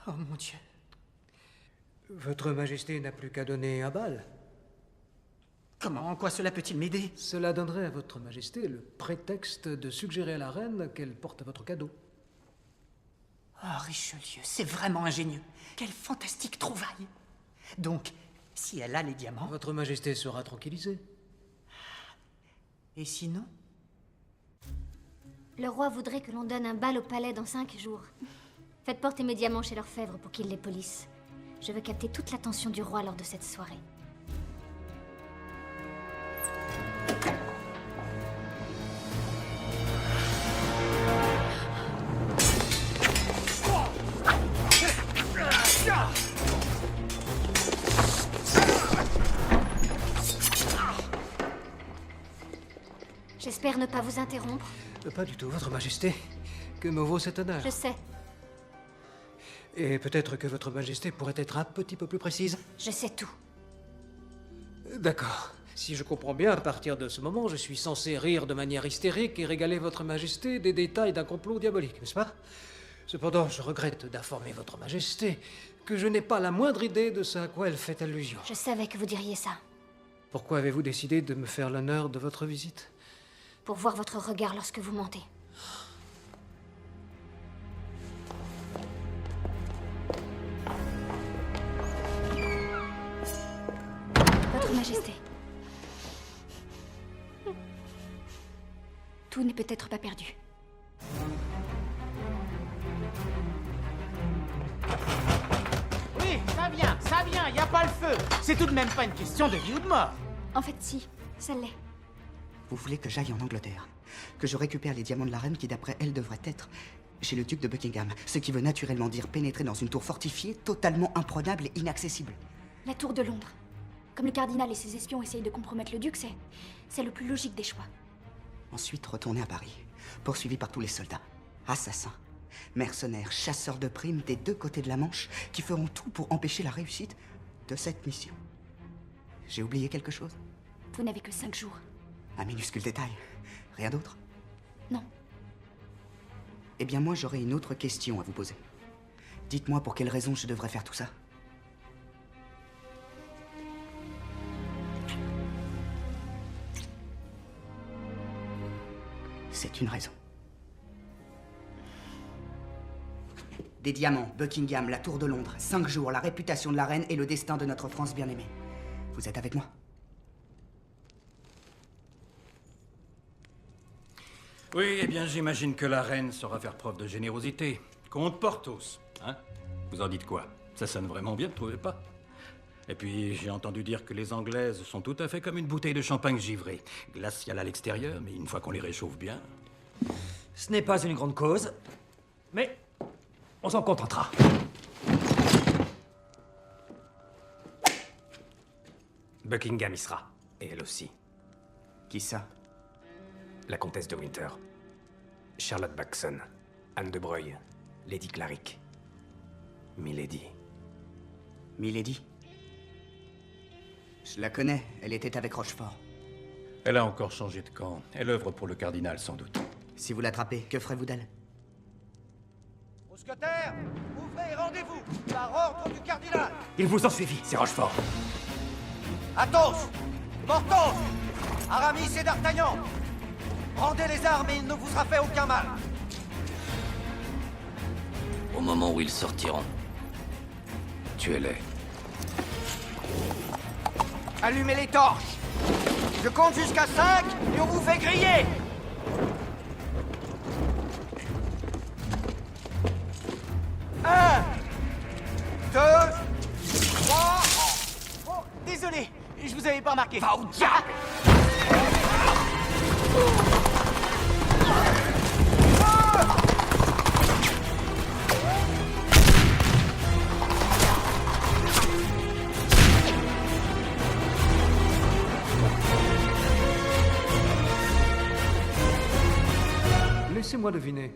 [SPEAKER 13] Oh mon Dieu.
[SPEAKER 12] Votre Majesté n'a plus qu'à donner un bal.
[SPEAKER 13] Comment? En quoi cela peut-il m'aider?
[SPEAKER 12] Cela donnerait à votre Majesté le prétexte de suggérer à la reine qu'elle porte votre cadeau.
[SPEAKER 13] Oh, Richelieu, c'est vraiment ingénieux. Quelle fantastique trouvaille. Donc, si elle a les diamants...
[SPEAKER 12] Votre Majesté sera tranquillisée.
[SPEAKER 13] Et sinon?
[SPEAKER 4] Le roi voudrait que l'on donne un bal au palais dans 5 jours. Faites porter mes diamants chez l'orfèvre pour qu'il les polisse. Je veux capter toute l'attention du roi lors de cette soirée. J'espère ne pas vous interrompre.
[SPEAKER 12] Pas du tout, votre Majesté. Que me vaut cet honneur?
[SPEAKER 4] Je sais.
[SPEAKER 12] Et peut-être que votre Majesté pourrait être un petit peu plus précise?
[SPEAKER 4] Je sais tout.
[SPEAKER 12] D'accord. Si je comprends bien, à partir de ce moment, je suis censé rire de manière hystérique et régaler votre Majesté des détails d'un complot diabolique, n'est-ce pas? Cependant, je regrette d'informer votre Majesté que je n'ai pas la moindre idée de ce à quoi elle fait allusion.
[SPEAKER 4] Je savais que vous diriez ça.
[SPEAKER 12] Pourquoi avez-vous décidé de me faire l'honneur de votre visite?
[SPEAKER 4] Pour voir votre regard lorsque vous mentez. Votre Majesté. Tout n'est peut-être pas perdu.
[SPEAKER 13] Oui, ça
[SPEAKER 9] vient, y a pas le feu. C'est tout de même pas une question de vie ou de mort.
[SPEAKER 4] En fait, si, ça l'est.
[SPEAKER 3] Vous voulez que j'aille en Angleterre? Que je récupère les diamants de la reine qui, d'après elle, devraient être chez le duc de Buckingham. Ce qui veut naturellement dire pénétrer dans une tour fortifiée, totalement imprenable et inaccessible.
[SPEAKER 4] La tour de Londres. Comme le cardinal et ses espions essayent de compromettre le duc, c'est le plus logique des choix.
[SPEAKER 3] Ensuite, retourner à Paris, poursuivi par tous les soldats, assassins, mercenaires, chasseurs de primes des deux côtés de la Manche, qui feront tout pour empêcher la réussite de cette mission. J'ai oublié quelque chose?
[SPEAKER 4] Vous n'avez que 5 jours.
[SPEAKER 3] Un minuscule détail. Rien d'autre?
[SPEAKER 4] Non.
[SPEAKER 3] Eh bien, moi, j'aurais une autre question à vous poser. Dites-moi pour quelle raison je devrais faire tout ça. C'est une raison. Des diamants, Buckingham, la tour de Londres, 5 jours, la réputation de la reine et le destin de notre France bien-aimée. Vous êtes avec moi?
[SPEAKER 6] Oui, eh bien, j'imagine que la reine saura faire preuve de générosité. Contre Porthos, hein? Vous en dites quoi? Ça sonne vraiment bien, ne trouvez pas? Et puis, j'ai entendu dire que les Anglaises sont tout à fait comme une bouteille de champagne givrée. Glaciale à l'extérieur, mais une fois qu'on les réchauffe bien...
[SPEAKER 5] Ce n'est pas une grande cause, mais on s'en contentera.
[SPEAKER 1] Buckingham y sera. Et elle aussi.
[SPEAKER 3] Qui ça?
[SPEAKER 1] La comtesse de Winter. Charlotte Backson. Anne de Breuil. Lady Clarick. Milady.
[SPEAKER 3] Milady? Je la connais, elle était avec Rochefort.
[SPEAKER 6] Elle a encore changé de camp. Elle œuvre pour le cardinal, sans doute.
[SPEAKER 3] Si vous l'attrapez, que ferez-vous d'elle?
[SPEAKER 10] Mousquetaires, ouvrez et rendez-vous par ordre du cardinal.
[SPEAKER 5] Il vous en suffit, c'est Rochefort.
[SPEAKER 10] Athos, Porthos, Aramis et D'Artagnan, rendez les armes et il ne vous sera fait aucun mal.
[SPEAKER 14] Au moment où ils sortiront, tuez-les.
[SPEAKER 10] Allumez les torches. Je compte jusqu'à 5 et on vous fait griller. 1, 2, 3...
[SPEAKER 9] Oh, désolé, je vous avais pas remarqué.
[SPEAKER 10] Va au diable!
[SPEAKER 12] Laissez-moi deviner.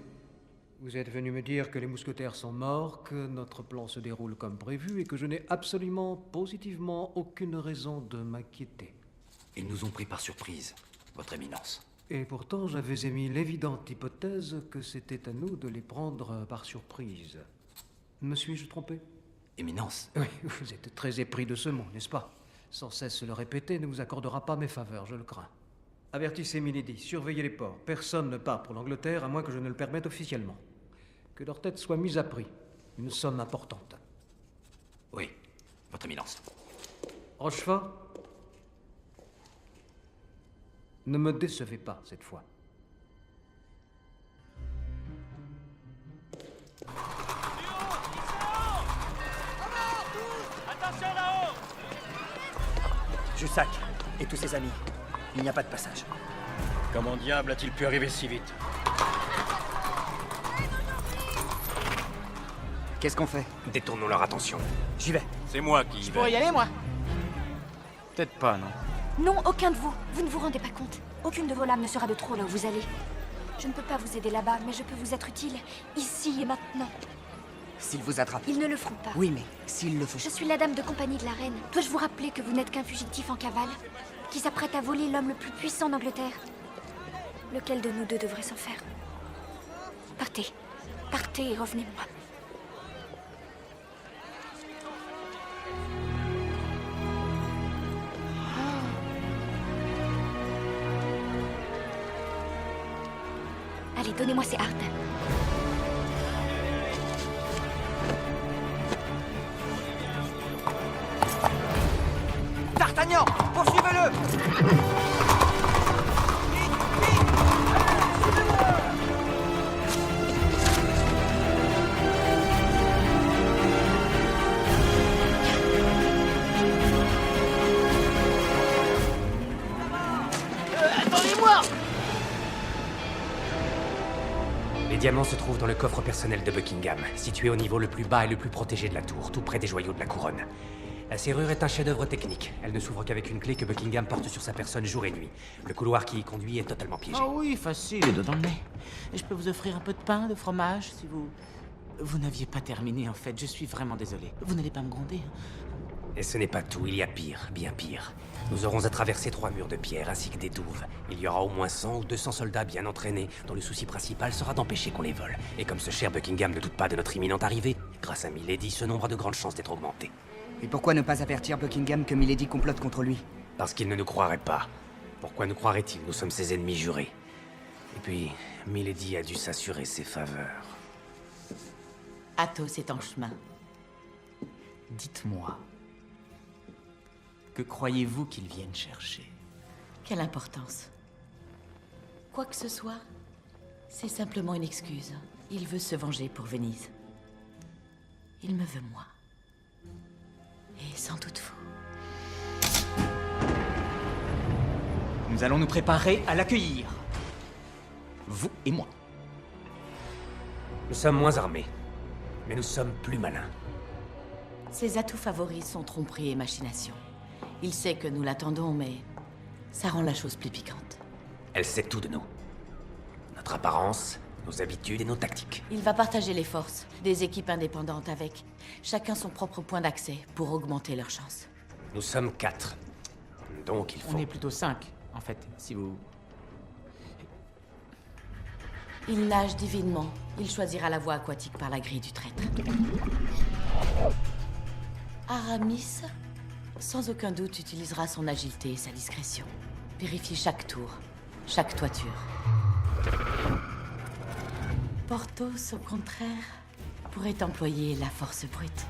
[SPEAKER 12] Vous êtes venu me dire que les mousquetaires sont morts, que notre plan se déroule comme prévu et que je n'ai absolument, positivement, aucune raison de m'inquiéter.
[SPEAKER 14] Ils nous ont pris par surprise, votre éminence.
[SPEAKER 12] Et pourtant, j'avais émis l'évidente hypothèse que c'était à nous de les prendre par surprise. Me suis-je trompé?
[SPEAKER 14] Éminence.
[SPEAKER 12] Oui, vous êtes très épris de ce mot, n'est-ce pas? Sans cesse le répéter ne vous accordera pas mes faveurs, je le crains. Avertissez Milady, surveillez les ports. Personne ne part pour l'Angleterre à moins que je ne le permette officiellement. Que leur tête soit mise à prix. Une somme importante.
[SPEAKER 14] Oui, votre éminence.
[SPEAKER 12] Rochefort, ne me décevez pas cette fois.
[SPEAKER 9] Attention là-haut!
[SPEAKER 5] Jussac et tous ses amis. Il n'y a pas de passage.
[SPEAKER 6] Comment diable a-t-il pu arriver si vite?
[SPEAKER 3] Qu'est-ce qu'on fait?
[SPEAKER 1] Détournons leur attention.
[SPEAKER 5] J'y vais.
[SPEAKER 6] C'est moi qui y
[SPEAKER 9] Je
[SPEAKER 6] vais.
[SPEAKER 9] pourrais y aller, moi?
[SPEAKER 6] Peut-être pas, non.
[SPEAKER 4] Non, aucun de vous. Vous ne vous rendez pas compte. Aucune de vos lames ne sera de trop là où vous allez. Je ne peux pas vous aider là-bas, mais je peux vous être utile, ici et maintenant.
[SPEAKER 3] S'ils vous attrapent.
[SPEAKER 4] Ils ne le feront pas.
[SPEAKER 3] Oui, mais s'ils le font.
[SPEAKER 4] Je suis la dame de compagnie de la reine. Dois-je vous rappeler que vous n'êtes qu'un fugitif en cavale, qui s'apprête à voler l'homme le plus puissant d'Angleterre? Lequel de nous deux devrait s'en faire? Partez. Partez et revenez-moi. Allez, donnez-moi ces hardes.
[SPEAKER 10] D'Artagnan, poursuivez-le!
[SPEAKER 1] Les diamants se trouvent dans le coffre personnel de Buckingham, situé au niveau le plus bas et le plus protégé de la tour, tout près des joyaux de la couronne. La serrure est un chef-d'œuvre technique. Elle ne s'ouvre qu'avec une clé que Buckingham porte sur sa personne jour et nuit. Le couloir qui y conduit est totalement piégé.
[SPEAKER 9] Oh oui, facile, les doigts dans le nez. Et je peux vous offrir un peu de pain, de fromage, si vous... Vous n'aviez pas terminé, en fait. Je suis vraiment désolé. Vous n'allez pas me gronder, hein?
[SPEAKER 1] Et ce n'est pas tout, il y a pire, bien pire. Nous aurons à traverser 3 murs de pierre ainsi que des douves. Il y aura au moins 100 ou 200 soldats bien entraînés, dont le souci principal sera d'empêcher qu'on les vole. Et comme ce cher Buckingham ne doute pas de notre imminente arrivée, grâce à Milady, ce nombre a de grandes chances d'être augmenté.
[SPEAKER 3] Et pourquoi ne pas avertir Buckingham que Milady complote contre lui?
[SPEAKER 1] Parce qu'il ne nous croirait pas. Pourquoi nous croirait-il? Nous sommes ses ennemis jurés. Et puis, Milady a dû s'assurer ses faveurs.
[SPEAKER 2] Athos est en chemin.
[SPEAKER 9] Dites-moi, que croyez-vous qu'ils viennent chercher?
[SPEAKER 2] Quelle importance? Quoi que ce soit, c'est simplement une excuse. Il veut se venger pour Venise. Il me veut moi. Et sans doute vous.
[SPEAKER 9] Nous allons nous préparer à l'accueillir. Vous et moi.
[SPEAKER 1] Nous sommes moins armés, mais nous sommes plus malins.
[SPEAKER 2] Ses atouts favoris sont tromperie et machination. Il sait que nous l'attendons, mais ça rend la chose plus piquante.
[SPEAKER 1] Elle sait tout de nous. Notre apparence, nos habitudes et nos tactiques.
[SPEAKER 2] Il va partager les forces, des équipes indépendantes avec chacun son propre point d'accès pour augmenter leurs chances.
[SPEAKER 1] Nous sommes 4. Donc il faut...
[SPEAKER 9] On est plutôt 5, en fait, si vous...
[SPEAKER 2] Il nage divinement. Il choisira la voie aquatique par la grille du traître. Aramis, sans aucun doute, utilisera son agilité et sa discrétion. Vérifier chaque tour, chaque toiture. Porthos, au contraire, pourrait employer la force brute.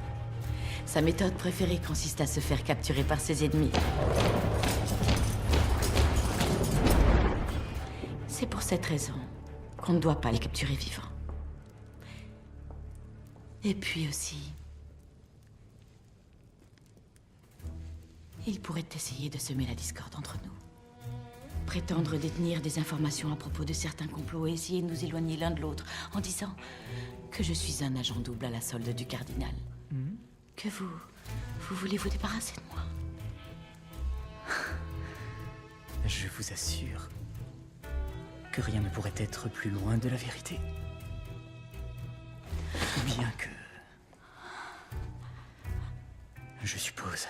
[SPEAKER 2] Sa méthode préférée consiste à se faire capturer par ses ennemis. C'est pour cette raison qu'on ne doit pas les capturer vivants. Et puis aussi... il pourrait essayer de semer la discorde entre nous. Prétendre détenir des informations à propos de certains complots et essayer de nous éloigner l'un de l'autre en disant que je suis un agent double à la solde du cardinal. Que vous voulez vous débarrasser de moi.
[SPEAKER 9] Je vous assure que rien ne pourrait être plus loin de la vérité. Bien que... je suppose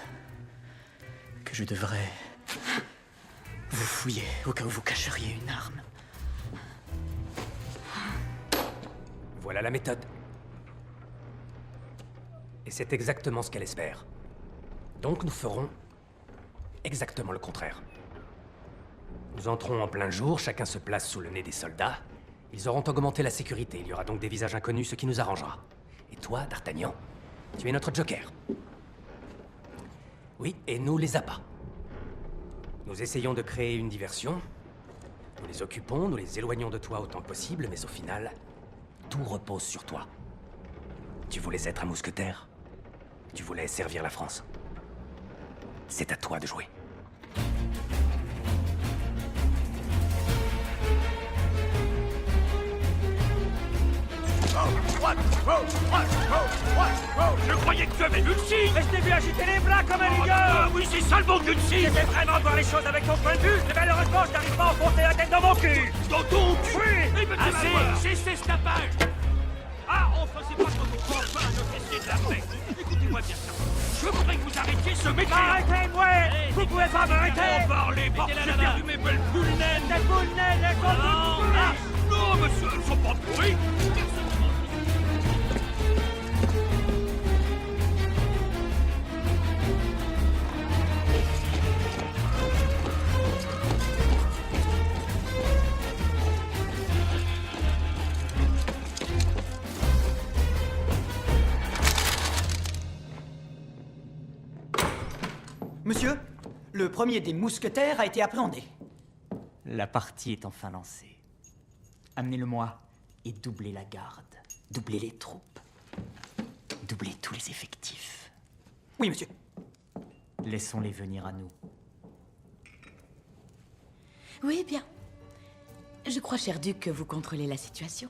[SPEAKER 9] que je devrais vous fouiller au cas où vous cacheriez une arme.
[SPEAKER 1] Voilà la méthode. Et c'est exactement ce qu'elle espère. Donc nous ferons exactement le contraire. Nous entrons en plein jour, chacun se place sous le nez des soldats. Ils auront augmenté la sécurité, il y aura donc des visages inconnus, ce qui nous arrangera. Et toi, D'Artagnan, tu es notre joker. Oui, et nous les appâts. Nous essayons de créer une diversion. Nous les occupons, nous les éloignons de toi autant que possible, mais au final, tout repose sur toi. Tu voulais être un mousquetaire. Tu voulais servir la France. C'est à toi de jouer.
[SPEAKER 15] Je croyais que tu avais vu le signe. Mais je t'ai vu agiter les bras comme un idiot. Oui, c'est ça le bon cul de signe. J'essaie vraiment de voir les choses avec ton point de vue. Mais malheureusement, je n'arrive pas à enfoncer la tête dans mon cul. Dans ton cul? Oui. Eh ben, assez, cessez ce tapage. Ah, enfin, c'est pas comme on pense pas à notre essayer de la paix. Écoutez-moi bien ça. Je voudrais que vous arrêtiez ce métier. Arrêtez-moi. Vous pouvez pas m'arrêter. On parlez pas. J'ai perdu mes belles boules naines. Tes boules naines, elles sont toutes pourries. Non, monsieur, elles sont pas pourries.
[SPEAKER 13] Monsieur, le premier des mousquetaires a été appréhendé. La partie est enfin lancée. Amenez-le-moi et doublez la garde. Doublez les troupes. Doublez tous les effectifs. Oui, monsieur. Laissons-les venir à nous.
[SPEAKER 2] Oui, bien. Je crois, cher duc, que vous contrôlez la situation.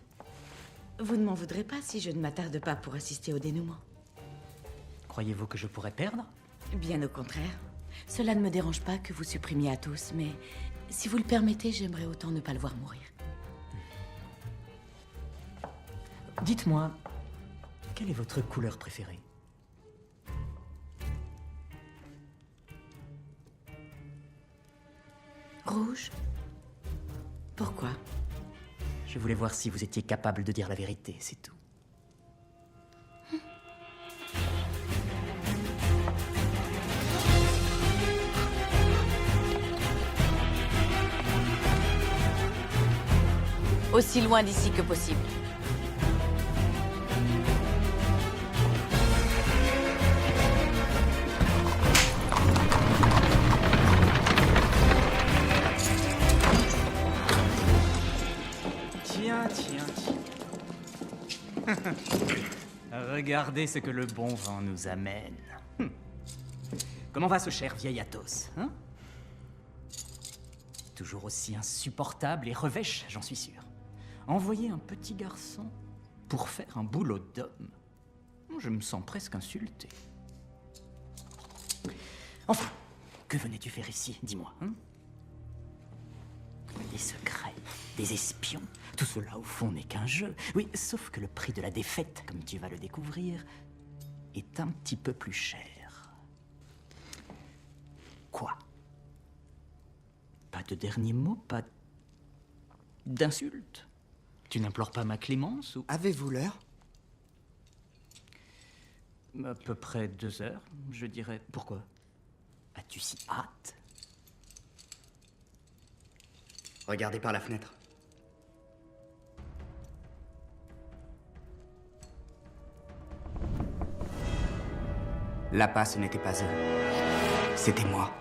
[SPEAKER 2] Vous ne m'en voudrez pas si je ne m'attarde pas pour assister au dénouement.
[SPEAKER 9] Croyez-vous que je pourrais perdre?
[SPEAKER 2] Bien au contraire. Cela ne me dérange pas que vous supprimiez Athos, mais si vous le permettez, j'aimerais autant ne pas le voir mourir.
[SPEAKER 9] Dites-moi, quelle est votre couleur préférée?
[SPEAKER 2] Rouge? Pourquoi?
[SPEAKER 9] Je voulais voir si vous étiez capable de dire la vérité, c'est tout.
[SPEAKER 2] Aussi loin d'ici que possible.
[SPEAKER 9] Tiens. Regardez ce que le bon vent nous amène. Comment va ce cher vieil Athos, hein? Toujours aussi insupportable et revêche, j'en suis sûr. Envoyer un petit garçon pour faire un boulot d'homme. Je me sens presque insulté. Enfin, que venais-tu faire ici, dis-moi, hein? Des secrets, des espions, tout cela au fond n'est qu'un jeu. Oui, sauf que le prix de la défaite, comme tu vas le découvrir, est un petit peu plus cher. Quoi? Pas de dernier mot, pas d'insulte? Tu n'implores pas ma clémence ou...
[SPEAKER 3] Avez-vous l'heure?
[SPEAKER 9] À peu près 2 heures, je dirais. Pourquoi? As-tu si hâte?
[SPEAKER 3] Regardez par la fenêtre. L'appât, ce n'était pas eux. C'était moi.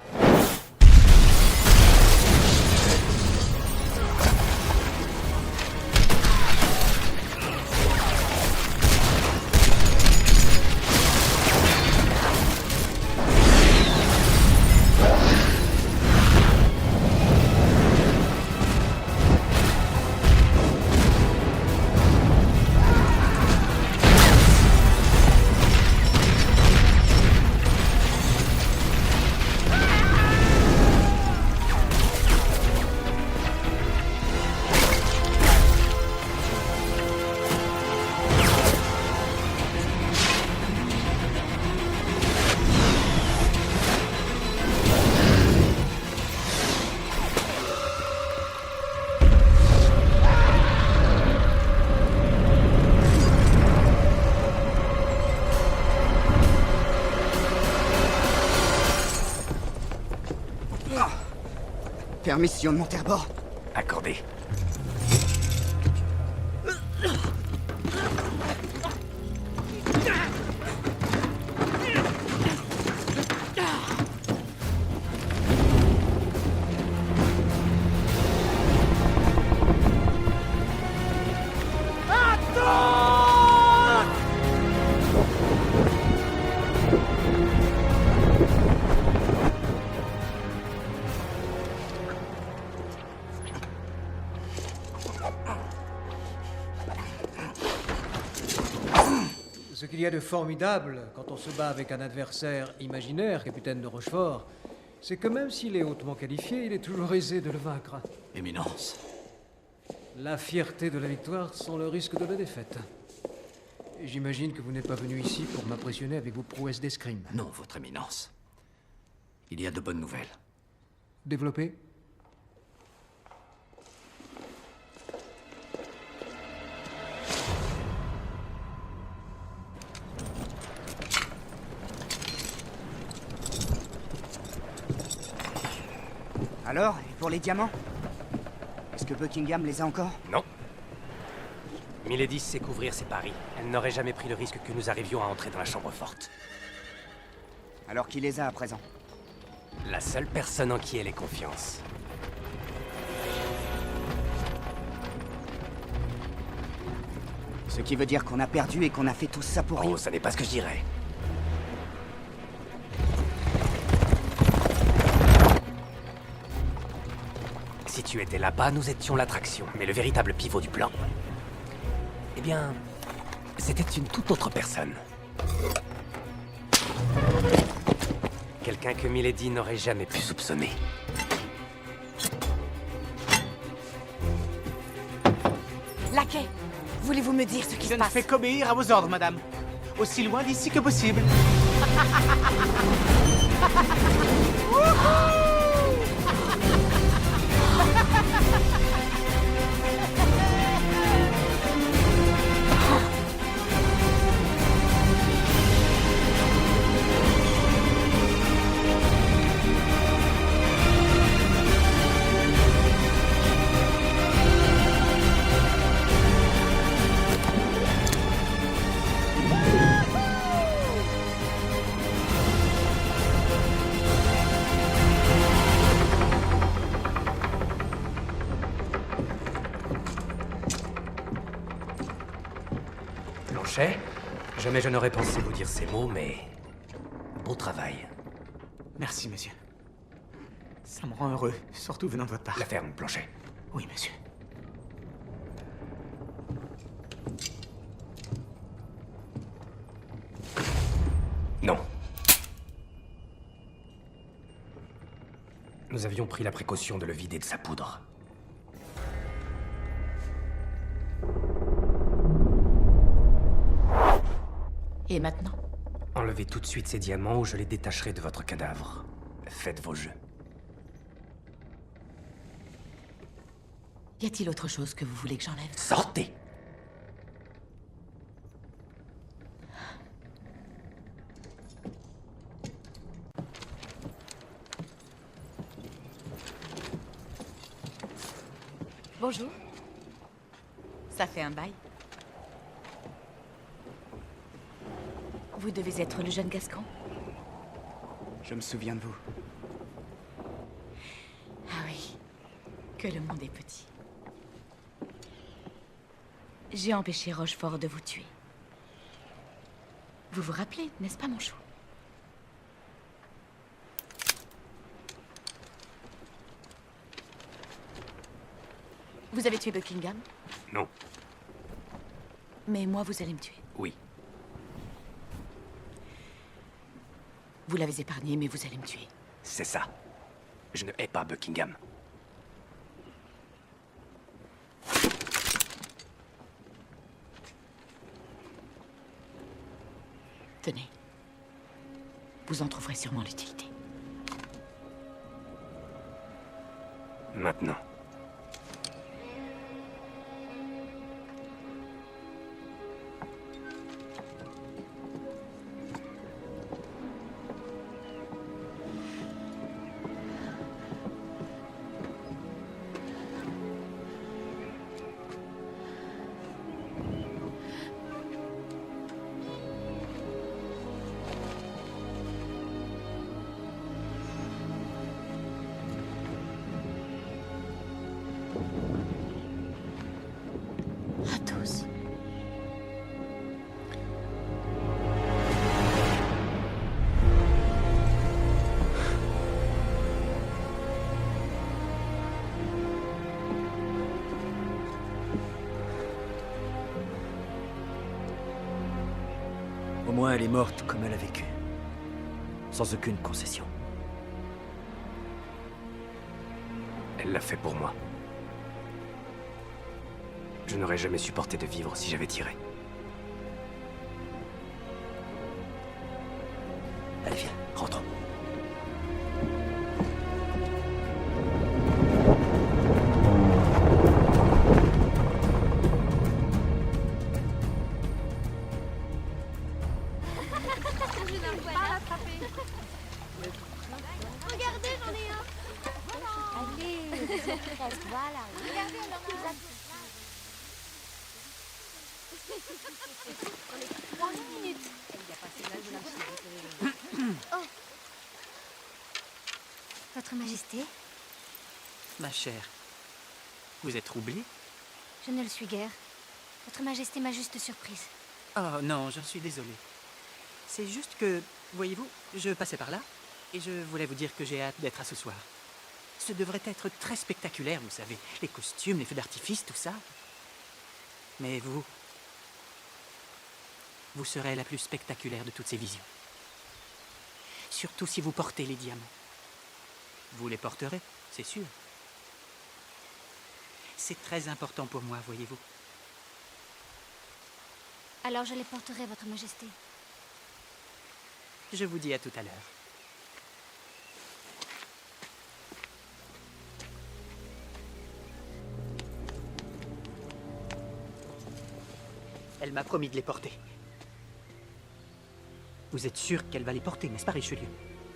[SPEAKER 3] Permission de monter à bord?
[SPEAKER 1] Accordé.
[SPEAKER 12] Ce qu'il y a de formidable quand on se bat avec un adversaire imaginaire, capitaine de Rochefort, c'est que même s'il est hautement qualifié, il est toujours aisé de le vaincre.
[SPEAKER 10] Éminence.
[SPEAKER 12] La fierté de la victoire sans le risque de la défaite. Et j'imagine que vous n'êtes pas venu ici pour m'impressionner avec vos prouesses d'escrime.
[SPEAKER 10] Non, votre éminence. Il y a de bonnes nouvelles.
[SPEAKER 12] Développez.
[SPEAKER 3] Alors, et pour les diamants? Est-ce que Buckingham les a encore?
[SPEAKER 1] Non. Milady sait couvrir ses paris. Elle n'aurait jamais pris le risque que nous arrivions à entrer dans la chambre forte.
[SPEAKER 3] Alors qui les a à présent?
[SPEAKER 1] La seule personne en qui elle ait confiance.
[SPEAKER 3] Ce qui veut dire qu'on a perdu et qu'on a fait tout ça pour rien.
[SPEAKER 1] Oh, ça n'est pas ce que je dirais. Si tu étais là-bas, nous étions l'attraction, mais le véritable pivot du plan, Eh bien, c'était une toute autre personne. Quelqu'un que Milady n'aurait jamais pu soupçonner.
[SPEAKER 2] Laquais, voulez-vous me dire ce qui se
[SPEAKER 9] Je ne
[SPEAKER 2] passe?
[SPEAKER 9] fais qu'obéir à vos ordres, madame. Aussi loin d'ici que possible.
[SPEAKER 1] Blanchet, jamais je n'aurais pensé vous dire ces mots, mais... beau travail.
[SPEAKER 9] Merci, monsieur. Ça me rend heureux, surtout venant de votre part.
[SPEAKER 1] La ferme, Blanchet.
[SPEAKER 9] Oui, monsieur.
[SPEAKER 1] Non. Nous avions pris la précaution de le vider de sa poudre.
[SPEAKER 2] Et maintenant?
[SPEAKER 1] Enlevez tout de suite ces diamants ou je les détacherai de votre cadavre. Faites vos jeux.
[SPEAKER 2] Y a-t-il autre chose que vous voulez que j'enlève?
[SPEAKER 1] Sortez!
[SPEAKER 2] Bonjour. Ça fait un bail. Vous devez être le jeune Gascon?
[SPEAKER 3] Je me souviens de vous.
[SPEAKER 2] Ah oui, que le monde est petit. J'ai empêché Rochefort de vous tuer. Vous vous rappelez, n'est-ce pas, mon chou? Vous avez tué Buckingham?
[SPEAKER 1] Non.
[SPEAKER 2] Mais moi, vous allez me tuer.
[SPEAKER 1] Oui.
[SPEAKER 2] Vous l'avez épargné, mais vous allez me tuer.
[SPEAKER 1] C'est ça. Je ne hais pas Buckingham.
[SPEAKER 2] Tenez. Vous en trouverez sûrement l'utilité.
[SPEAKER 1] Maintenant.
[SPEAKER 2] Athos.
[SPEAKER 5] Au moins, elle est morte comme elle a vécu. Sans aucune concession.
[SPEAKER 1] Elle l'a fait pour moi. Je n'aurais jamais supporté de vivre si j'avais tiré.
[SPEAKER 5] Allez, viens, rentrons.
[SPEAKER 4] Regardez, j'en ai un. Allez, presque, voilà. Regardez, alors on a... On est 3 minutes. Oh. Votre Majesté?
[SPEAKER 9] Ma chère, vous êtes troublée?
[SPEAKER 4] Je ne le suis guère. Votre Majesté m'a juste surprise.
[SPEAKER 9] Oh non, j'en suis désolé. C'est juste que, voyez-vous, je passais par là et je voulais vous dire que j'ai hâte d'être à ce soir. Ce devrait être très spectaculaire, vous savez. Les costumes, les feux d'artifice, tout ça. Mais vous,
[SPEAKER 13] vous serez la plus spectaculaire de toutes ces visions. Surtout si vous portez les diamants. Vous les porterez, c'est sûr. C'est très important pour moi, voyez-vous.
[SPEAKER 4] Alors je les porterai, Votre Majesté.
[SPEAKER 13] Je vous dis à tout à l'heure. Elle m'a promis de les porter. Vous êtes sûr qu'elle va les porter, n'est-ce pas, Richelieu?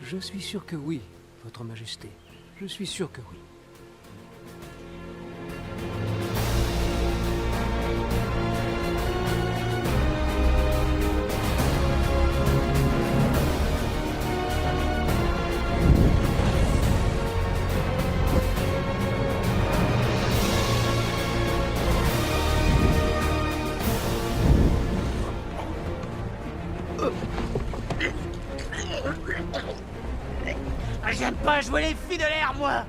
[SPEAKER 12] Je suis sûr que oui, Votre Majesté. Je suis sûr que oui.
[SPEAKER 15] J'aime pas jouer les filles de l'air, moi!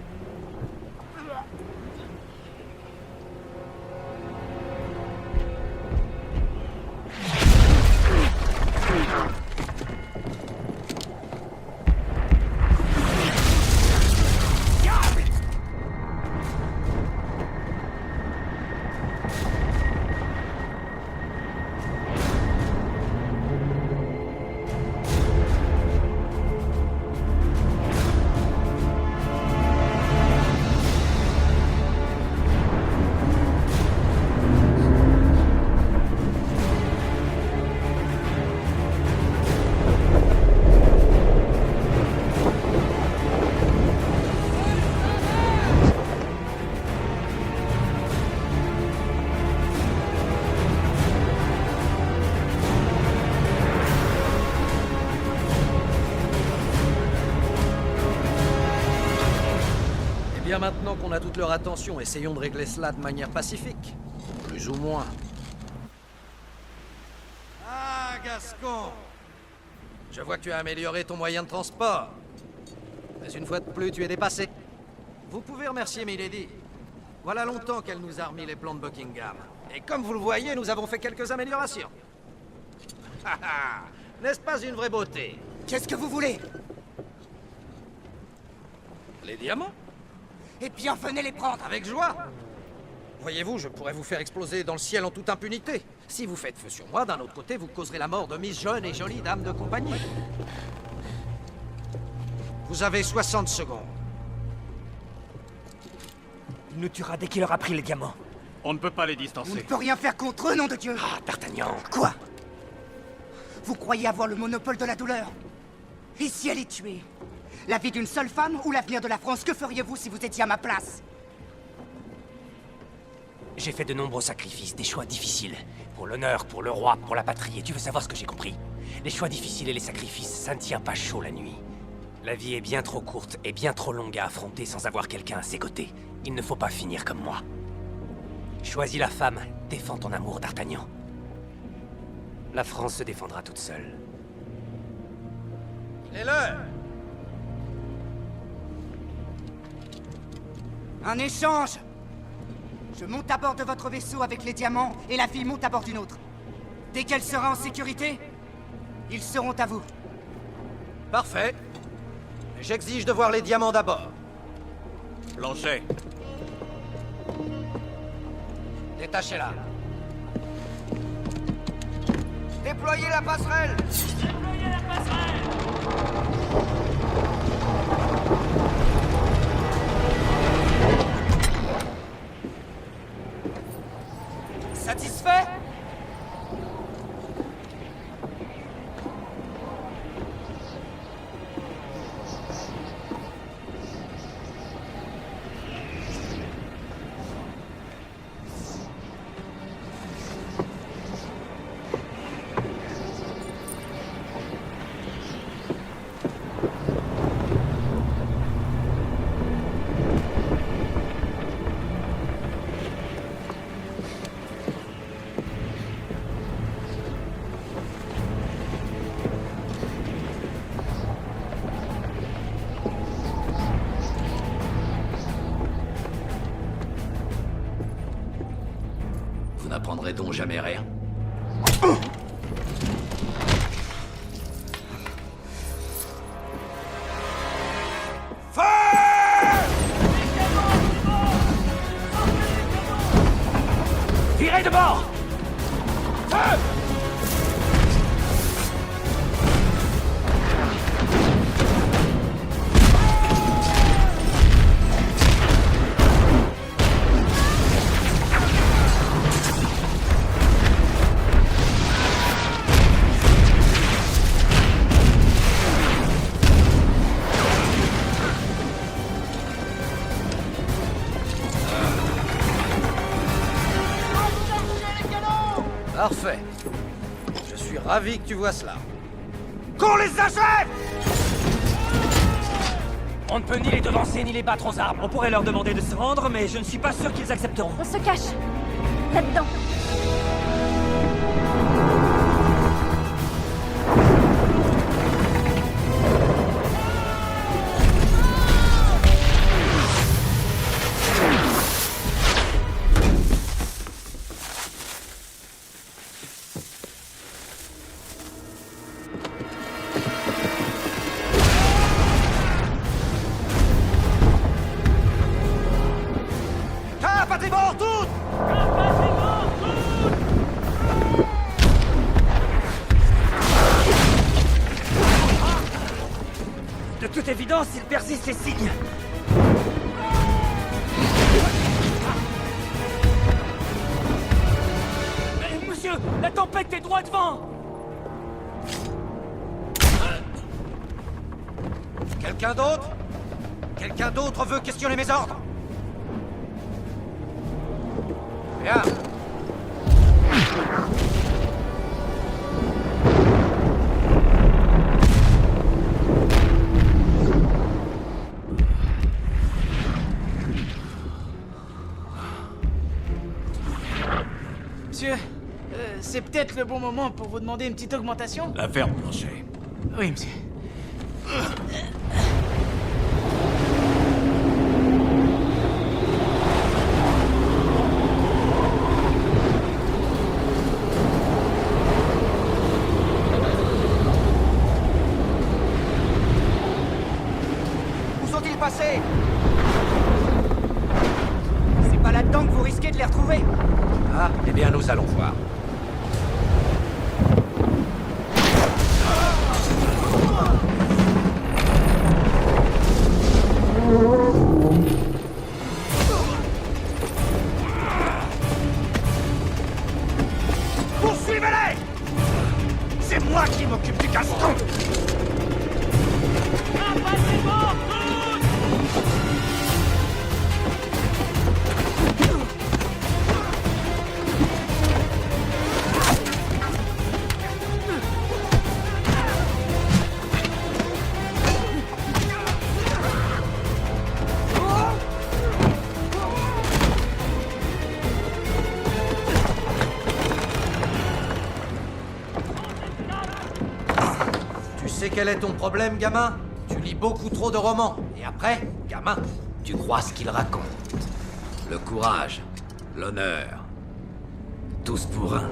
[SPEAKER 10] Bien maintenant qu'on a toute leur attention, essayons de régler cela de manière pacifique. Plus ou moins. Ah, Gascon! Je vois que tu as amélioré ton moyen de transport. Mais une fois de plus, tu es dépassé. Vous pouvez remercier Milady. Voilà longtemps qu'elle nous a remis les plans de Buckingham. Et comme vous le voyez, nous avons fait quelques améliorations. N'est-ce pas une vraie beauté?
[SPEAKER 3] Qu'est-ce que vous voulez?
[SPEAKER 10] Les diamants?
[SPEAKER 3] Eh bien, venez les prendre.
[SPEAKER 10] Avec joie. Voyez-vous, je pourrais vous faire exploser dans le ciel en toute impunité. Si vous faites feu sur moi, d'un autre côté, vous causerez la mort de Miss jeune et jolie dame de compagnie. Vous avez 60 secondes.
[SPEAKER 15] Il nous tuera dès qu'il aura pris les diamants.
[SPEAKER 6] On ne peut pas les
[SPEAKER 3] On ne
[SPEAKER 6] distancer.
[SPEAKER 3] peut rien faire contre eux, nom de Dieu.
[SPEAKER 15] Ah, D'Artagnan.
[SPEAKER 3] Quoi? Vous croyez avoir le monopole de la douleur? Et si elle est tuée? La vie d'une seule femme ou l'avenir de la France? Que feriez-vous si vous étiez à ma place?
[SPEAKER 1] J'ai fait de nombreux sacrifices, des choix difficiles. Pour l'honneur, pour le roi, pour la patrie. Et tu veux savoir ce que j'ai compris? Les choix difficiles et les sacrifices, ça ne tient pas chaud la nuit. La vie est bien trop courte et bien trop longue à affronter sans avoir quelqu'un à ses côtés. Il ne faut pas finir comme moi. Choisis la femme, défends ton amour, d'Artagnan. La France se défendra toute seule.
[SPEAKER 10] Il est l'heure.
[SPEAKER 3] Un échange! Je monte à bord de votre vaisseau avec les diamants et la fille monte à bord d'une autre. Dès qu'elle sera en sécurité, ils seront à vous.
[SPEAKER 10] Parfait. J'exige de voir les diamants d'abord.
[SPEAKER 6] Planchet.
[SPEAKER 10] Détachez-la.
[SPEAKER 15] Déployez la passerelle! Déployez la passerelle!
[SPEAKER 3] Satisfait?
[SPEAKER 14] Vous n'apprendrez donc jamais rien.
[SPEAKER 15] Virez de bord! Feu!
[SPEAKER 10] Parfait. Je suis ravi que tu vois cela.
[SPEAKER 15] Qu'on les achève! On ne peut ni les devancer ni les battre aux armes. On pourrait leur demander de se rendre, mais je ne suis pas sûr qu'ils accepteront.
[SPEAKER 4] On se cache. Là-dedans.
[SPEAKER 15] Cap à tribord toutes! De toute évidence, il persiste les signes. Mais, monsieur, la tempête est droit devant!
[SPEAKER 10] Quelqu'un d'autre? Quelqu'un d'autre veut questionner mes ordres? Bien.
[SPEAKER 16] Monsieur, c'est peut-être le bon moment pour vous demander une petite augmentation?
[SPEAKER 6] La ferme, Blanchet.
[SPEAKER 16] Oui, monsieur.
[SPEAKER 3] Où sont-ils passés? C'est pas là-dedans que vous risquez de les retrouver.
[SPEAKER 10] Ah, eh bien, nous allons voir.
[SPEAKER 15] Poursuivez-les! C'est moi qui m'occupe du Gaston!
[SPEAKER 10] Tu sais quel est ton problème, gamin? Tu lis beaucoup trop de romans. Et après, gamin, tu crois ce qu'ils racontent. Le courage, l'honneur. Tous pour un.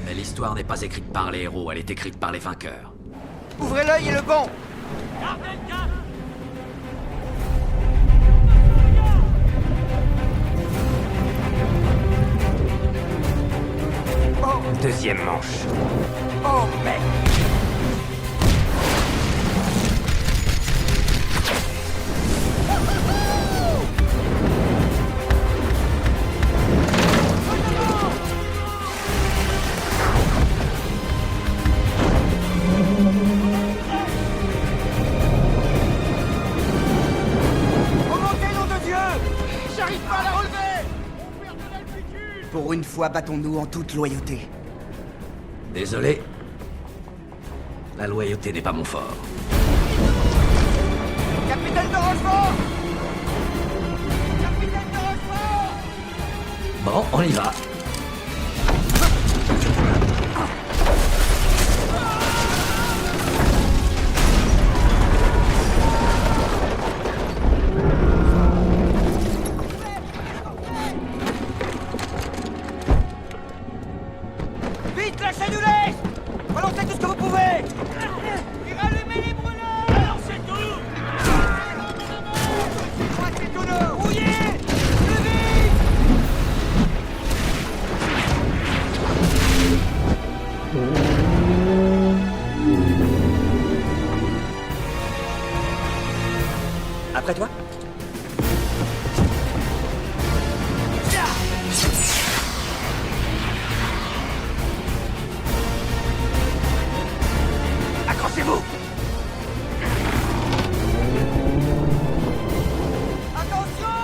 [SPEAKER 10] Mais l'histoire n'est pas écrite par les héros, elle est écrite par les vainqueurs.
[SPEAKER 3] Ouvrez l'œil et le banc.
[SPEAKER 1] Deuxième manche.
[SPEAKER 3] Oh, mec.
[SPEAKER 15] Remontez, nom de Dieu! J'arrive pas à la relever!
[SPEAKER 3] Pour une fois, battons-nous en toute loyauté.
[SPEAKER 10] Désolé. La loyauté n'est pas mon fort.
[SPEAKER 3] Capitaine de Rochefort! Capitaine de Rochefort!
[SPEAKER 10] Bon, on y va.
[SPEAKER 3] Vite!
[SPEAKER 15] Vite, lâchez-nous-les! Balancez tout ce que vous pouvez! Et rallumez les brûleurs! Balancez tout! Braquez tout l'eau! Rouillez! Plus vite!
[SPEAKER 3] Après toi?
[SPEAKER 15] Accrochez-vous! Attention!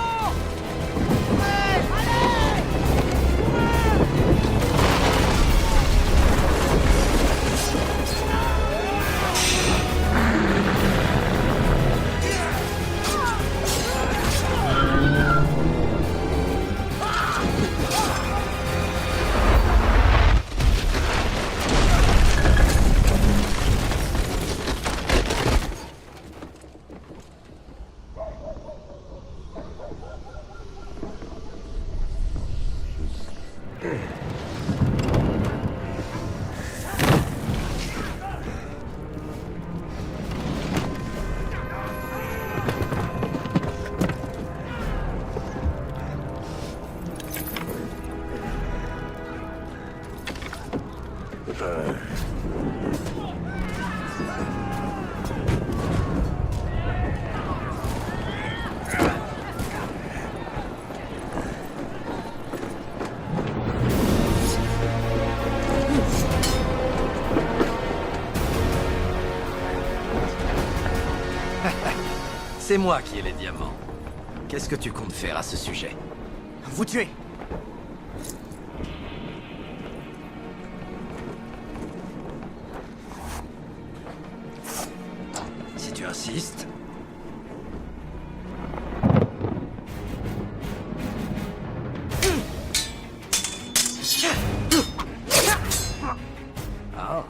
[SPEAKER 15] Ouais, allez!
[SPEAKER 10] C'est moi qui ai les diamants. Qu'est-ce que tu comptes faire à ce sujet?
[SPEAKER 3] Vous tuez!
[SPEAKER 10] Si tu insistes. Ah.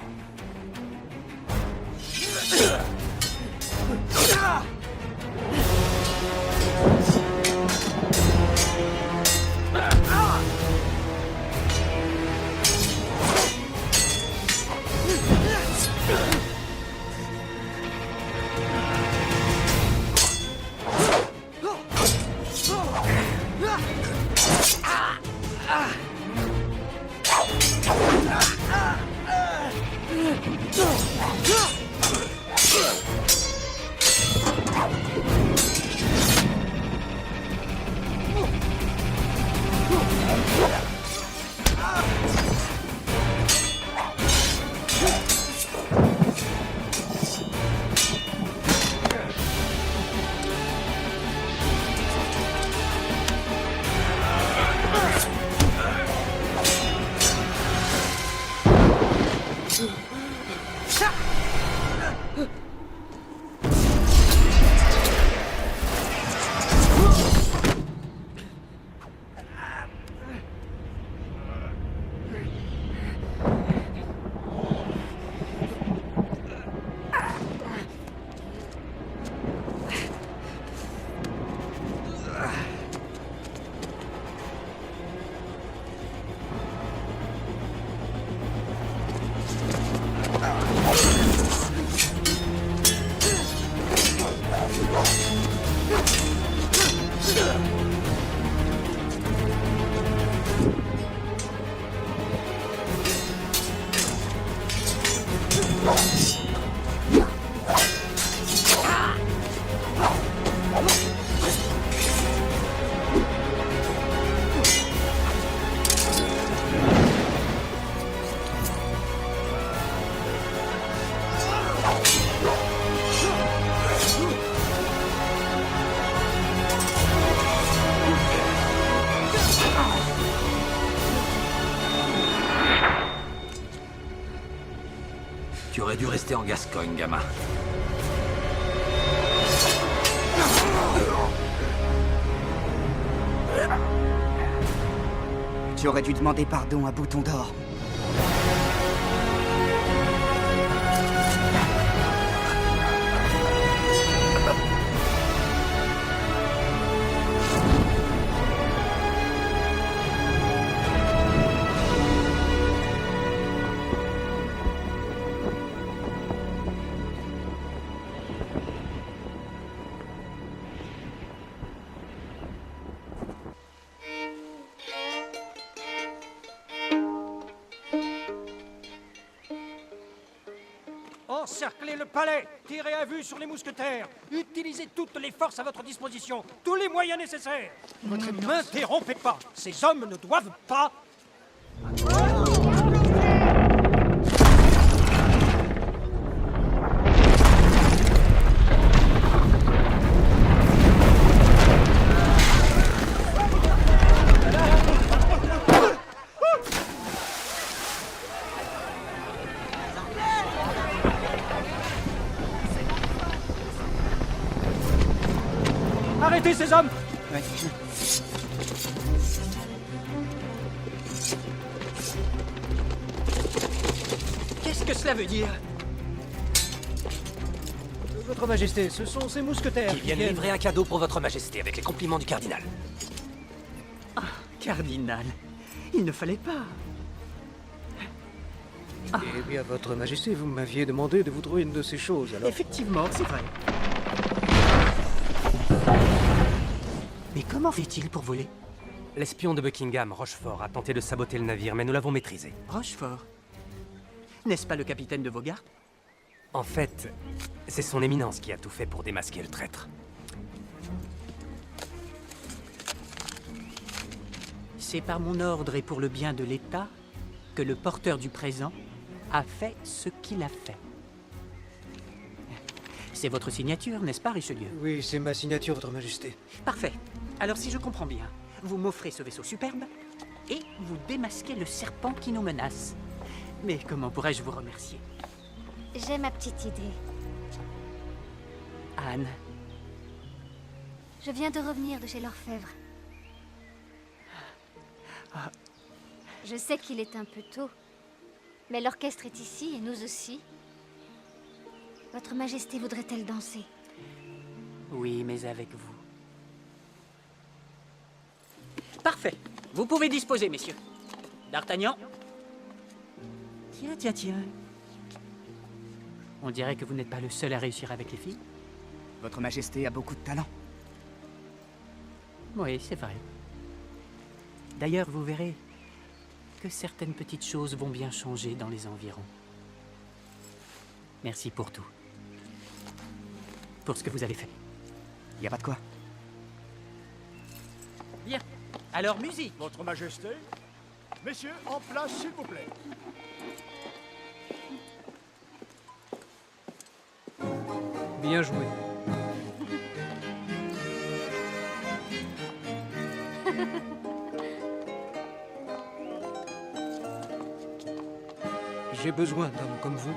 [SPEAKER 10] Tu aurais dû rester en Gascogne, gamin.
[SPEAKER 3] Tu aurais dû demander pardon à Bouton d'Or.
[SPEAKER 12] encerclez le palais. Tirez à vue sur les mousquetaires. Utilisez toutes les forces à votre disposition. Tous les moyens nécessaires. Ne m'interrompez pas. Ces hommes ne doivent pas... Arrêtez ces hommes!
[SPEAKER 3] Ouais.
[SPEAKER 13] Qu'est-ce que cela veut dire?
[SPEAKER 12] Votre Majesté, ce sont ces mousquetaires
[SPEAKER 1] Qui viennent livrer un cadeau pour votre Majesté avec les compliments du cardinal.
[SPEAKER 13] Ah, cardinal, il ne fallait pas.
[SPEAKER 12] Eh bien, votre Majesté, vous m'aviez demandé de vous trouver une de ces choses, alors...
[SPEAKER 13] Effectivement, c'est vrai. Mais comment fait-il pour voler?
[SPEAKER 1] L'espion de Buckingham, Rochefort, a tenté de saboter le navire, mais nous l'avons maîtrisé.
[SPEAKER 13] Rochefort? N'est-ce pas le capitaine de vos gardes?
[SPEAKER 1] En fait, c'est son éminence qui a tout fait pour démasquer le traître.
[SPEAKER 13] C'est par mon ordre et pour le bien de l'État que le porteur du présent a fait ce qu'il a fait. C'est votre signature, n'est-ce pas, Richelieu?
[SPEAKER 12] Oui, c'est ma signature, votre Majesté.
[SPEAKER 13] Parfait. Alors, si je comprends bien, vous m'offrez ce vaisseau superbe et vous démasquez le serpent qui nous menace. Mais comment pourrais-je vous remercier?
[SPEAKER 4] J'ai ma petite idée.
[SPEAKER 13] Anne.
[SPEAKER 4] Je viens de revenir de chez l'orfèvre.
[SPEAKER 13] Ah.
[SPEAKER 4] Je sais qu'il est un peu tôt, mais l'orchestre est ici et nous aussi. Votre Majesté voudrait-elle danser?
[SPEAKER 13] Oui, mais avec vous. Parfait. Vous pouvez disposer, messieurs. D'Artagnan. Tiens. On dirait que vous n'êtes pas le seul à réussir avec les filles.
[SPEAKER 3] Votre Majesté a beaucoup de talent.
[SPEAKER 13] Oui, c'est vrai. D'ailleurs, vous verrez que certaines petites choses vont bien changer dans les environs. Merci pour tout. Pour ce que vous avez fait.
[SPEAKER 3] Y a pas de quoi.
[SPEAKER 13] Bien. Alors, musique.
[SPEAKER 15] Votre Majesté. Messieurs, en place, s'il vous plaît.
[SPEAKER 12] Bien joué. J'ai besoin d'hommes comme vous.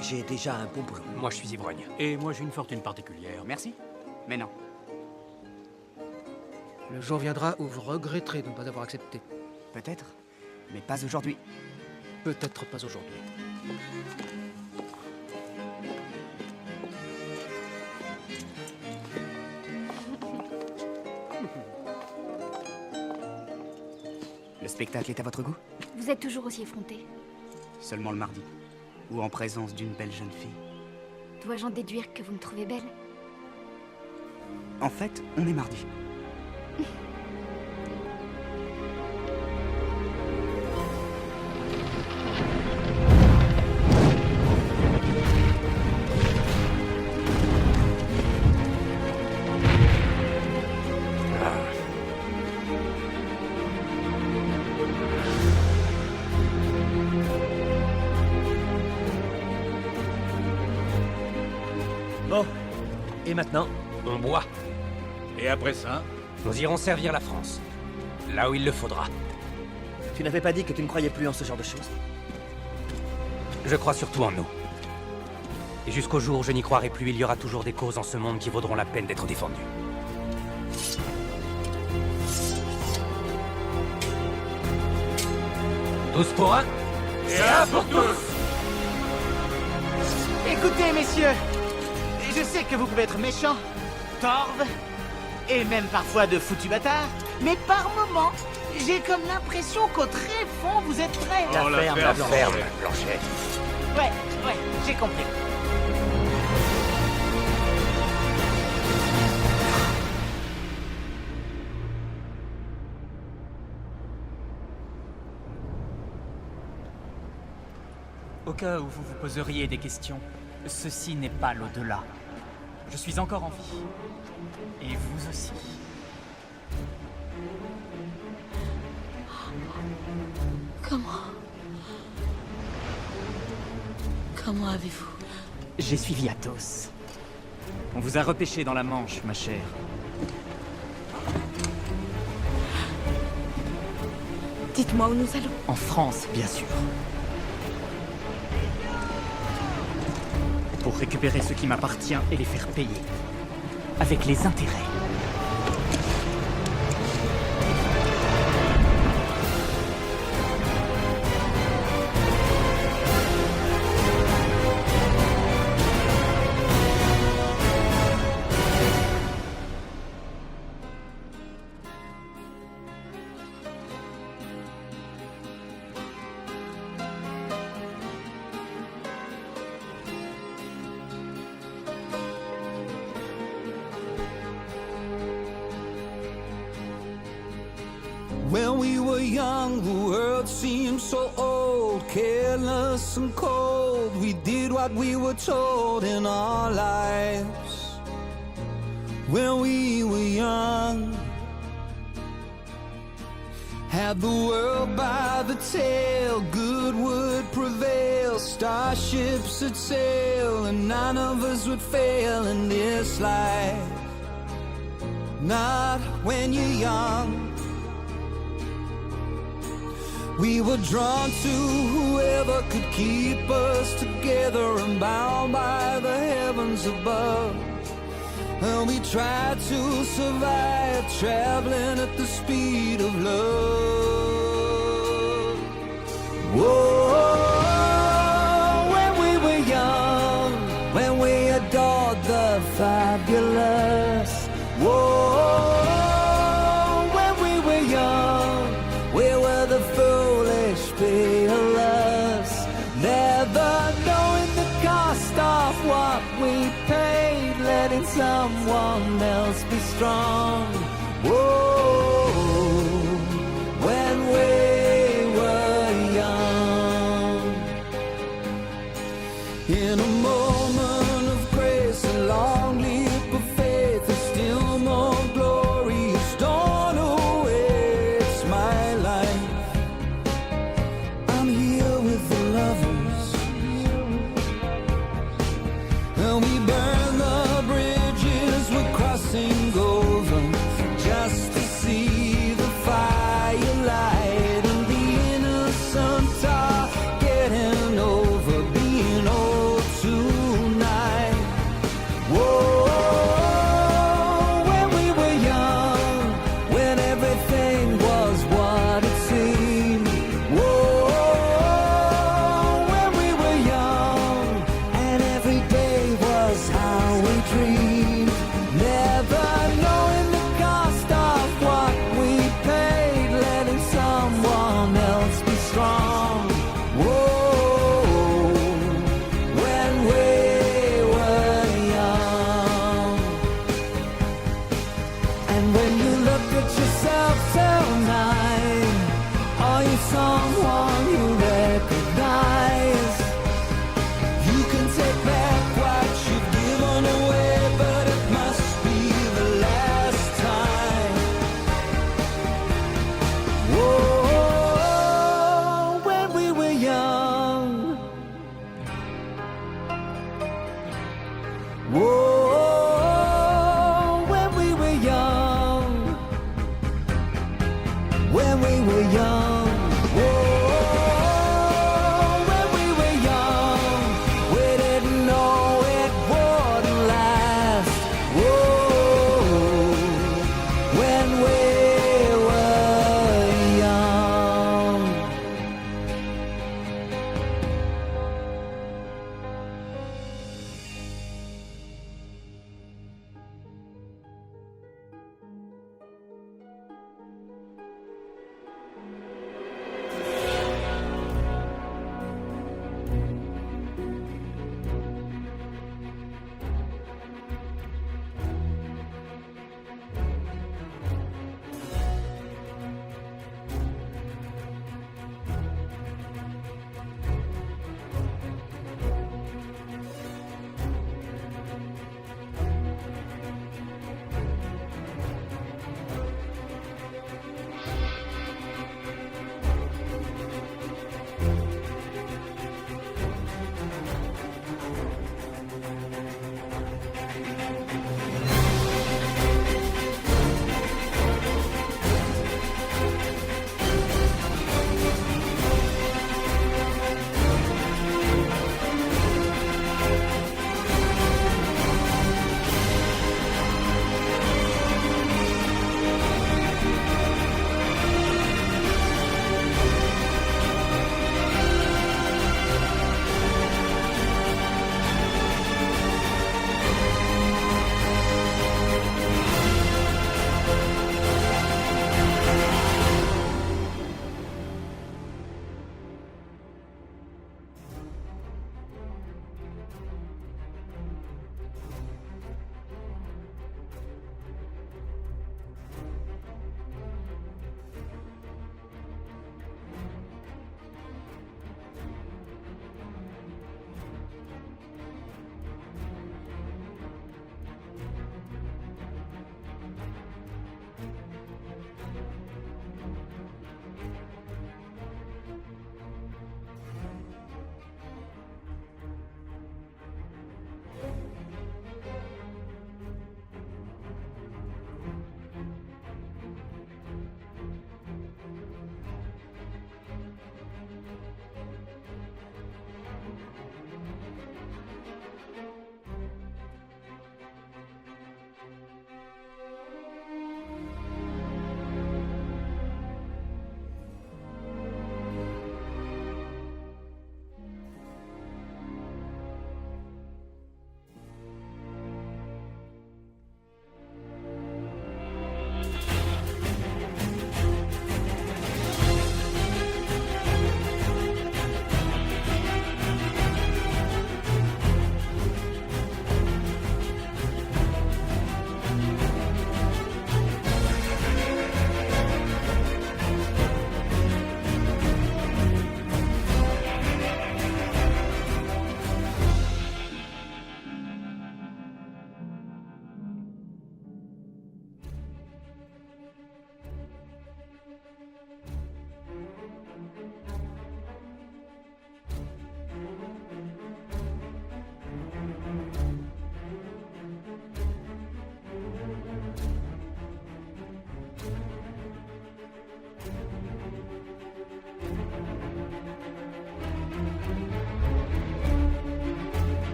[SPEAKER 5] J'ai déjà un bon boulot.
[SPEAKER 1] Moi, je suis ivrogne.
[SPEAKER 6] Et moi, j'ai une fortune particulière.
[SPEAKER 3] Merci. Mais non.
[SPEAKER 12] Le jour viendra où vous regretterez de ne pas avoir accepté.
[SPEAKER 3] Peut-être, mais pas aujourd'hui.
[SPEAKER 12] Peut-être pas aujourd'hui.
[SPEAKER 3] Le spectacle est à votre goût?
[SPEAKER 4] Vous êtes toujours aussi effronté.
[SPEAKER 3] Seulement le mardi. Ou en présence d'une belle jeune fille.
[SPEAKER 4] Dois-je en déduire que vous me trouvez belle?
[SPEAKER 3] En fait, on est mardi.
[SPEAKER 5] Bon, et maintenant?
[SPEAKER 1] On boit.
[SPEAKER 6] Et après ça?
[SPEAKER 1] Nous irons servir la France. Là où il le faudra.
[SPEAKER 5] Tu n'avais pas dit que tu ne croyais plus en ce genre de choses?
[SPEAKER 1] Je crois surtout en nous. Et jusqu'au jour où je n'y croirai plus, il y aura toujours des causes en ce monde qui vaudront la peine d'être défendues. Tous pour un,
[SPEAKER 15] et un pour tous.
[SPEAKER 16] Écoutez, messieurs, je sais que vous pouvez être méchants, torves, et même parfois de foutus bâtards, mais par moments, j'ai comme l'impression qu'au très fond, vous êtes prêts.
[SPEAKER 1] La ferme, Blanchet.
[SPEAKER 16] Ouais, j'ai compris.
[SPEAKER 9] Au cas où vous vous poseriez des questions, ceci n'est pas l'au-delà. Je suis encore en vie. Et vous aussi.
[SPEAKER 2] Comment avez-vous...
[SPEAKER 9] J'ai suivi Athos. On vous a repêché dans la Manche, ma chère.
[SPEAKER 4] Dites-moi où nous allons.
[SPEAKER 9] En France, bien sûr. Pour récupérer ce qui m'appartient et les faire payer. Avec les intérêts.
[SPEAKER 17] When we were young, the world seemed so old, careless and cold. We did what we were told in our lives. When we were young, had the world by the tail, good would prevail, starships would sail, and none of us would fail in this life. Not when you're young. We were drawn to whoever could keep us together and bound by the heavens above. And we tried to survive, traveling at the speed of love. Whoa, when we were young, when we adored the fabulous. Whoa, when we were young, we were the foolish, fearless, never knowing the cost of what we paid, letting someone else be strong. Whoa, when we were young. In a moment of grace, a long leap of faith, a still more glorious dawn awaits my life. I'm here with the lovers, and we burn the bridges we're crossing over, just to see the firelight, and the innocent are getting over being old tonight. Whoa, when we were young, when everything was what it seemed. Whoa, when we were young, and every day was how we dreamed, never knowing the cost of what we paid, letting someone else be strong. Whoa, when we were young. And when you look at yourself tonight, are you someone you recognize? You can take back what you've given away, but it must be the last time. Whoa, when we were young. Whoa, when we were young. When we were young. Whoa, when we were young. We didn't know it wouldn't last. Whoa, when we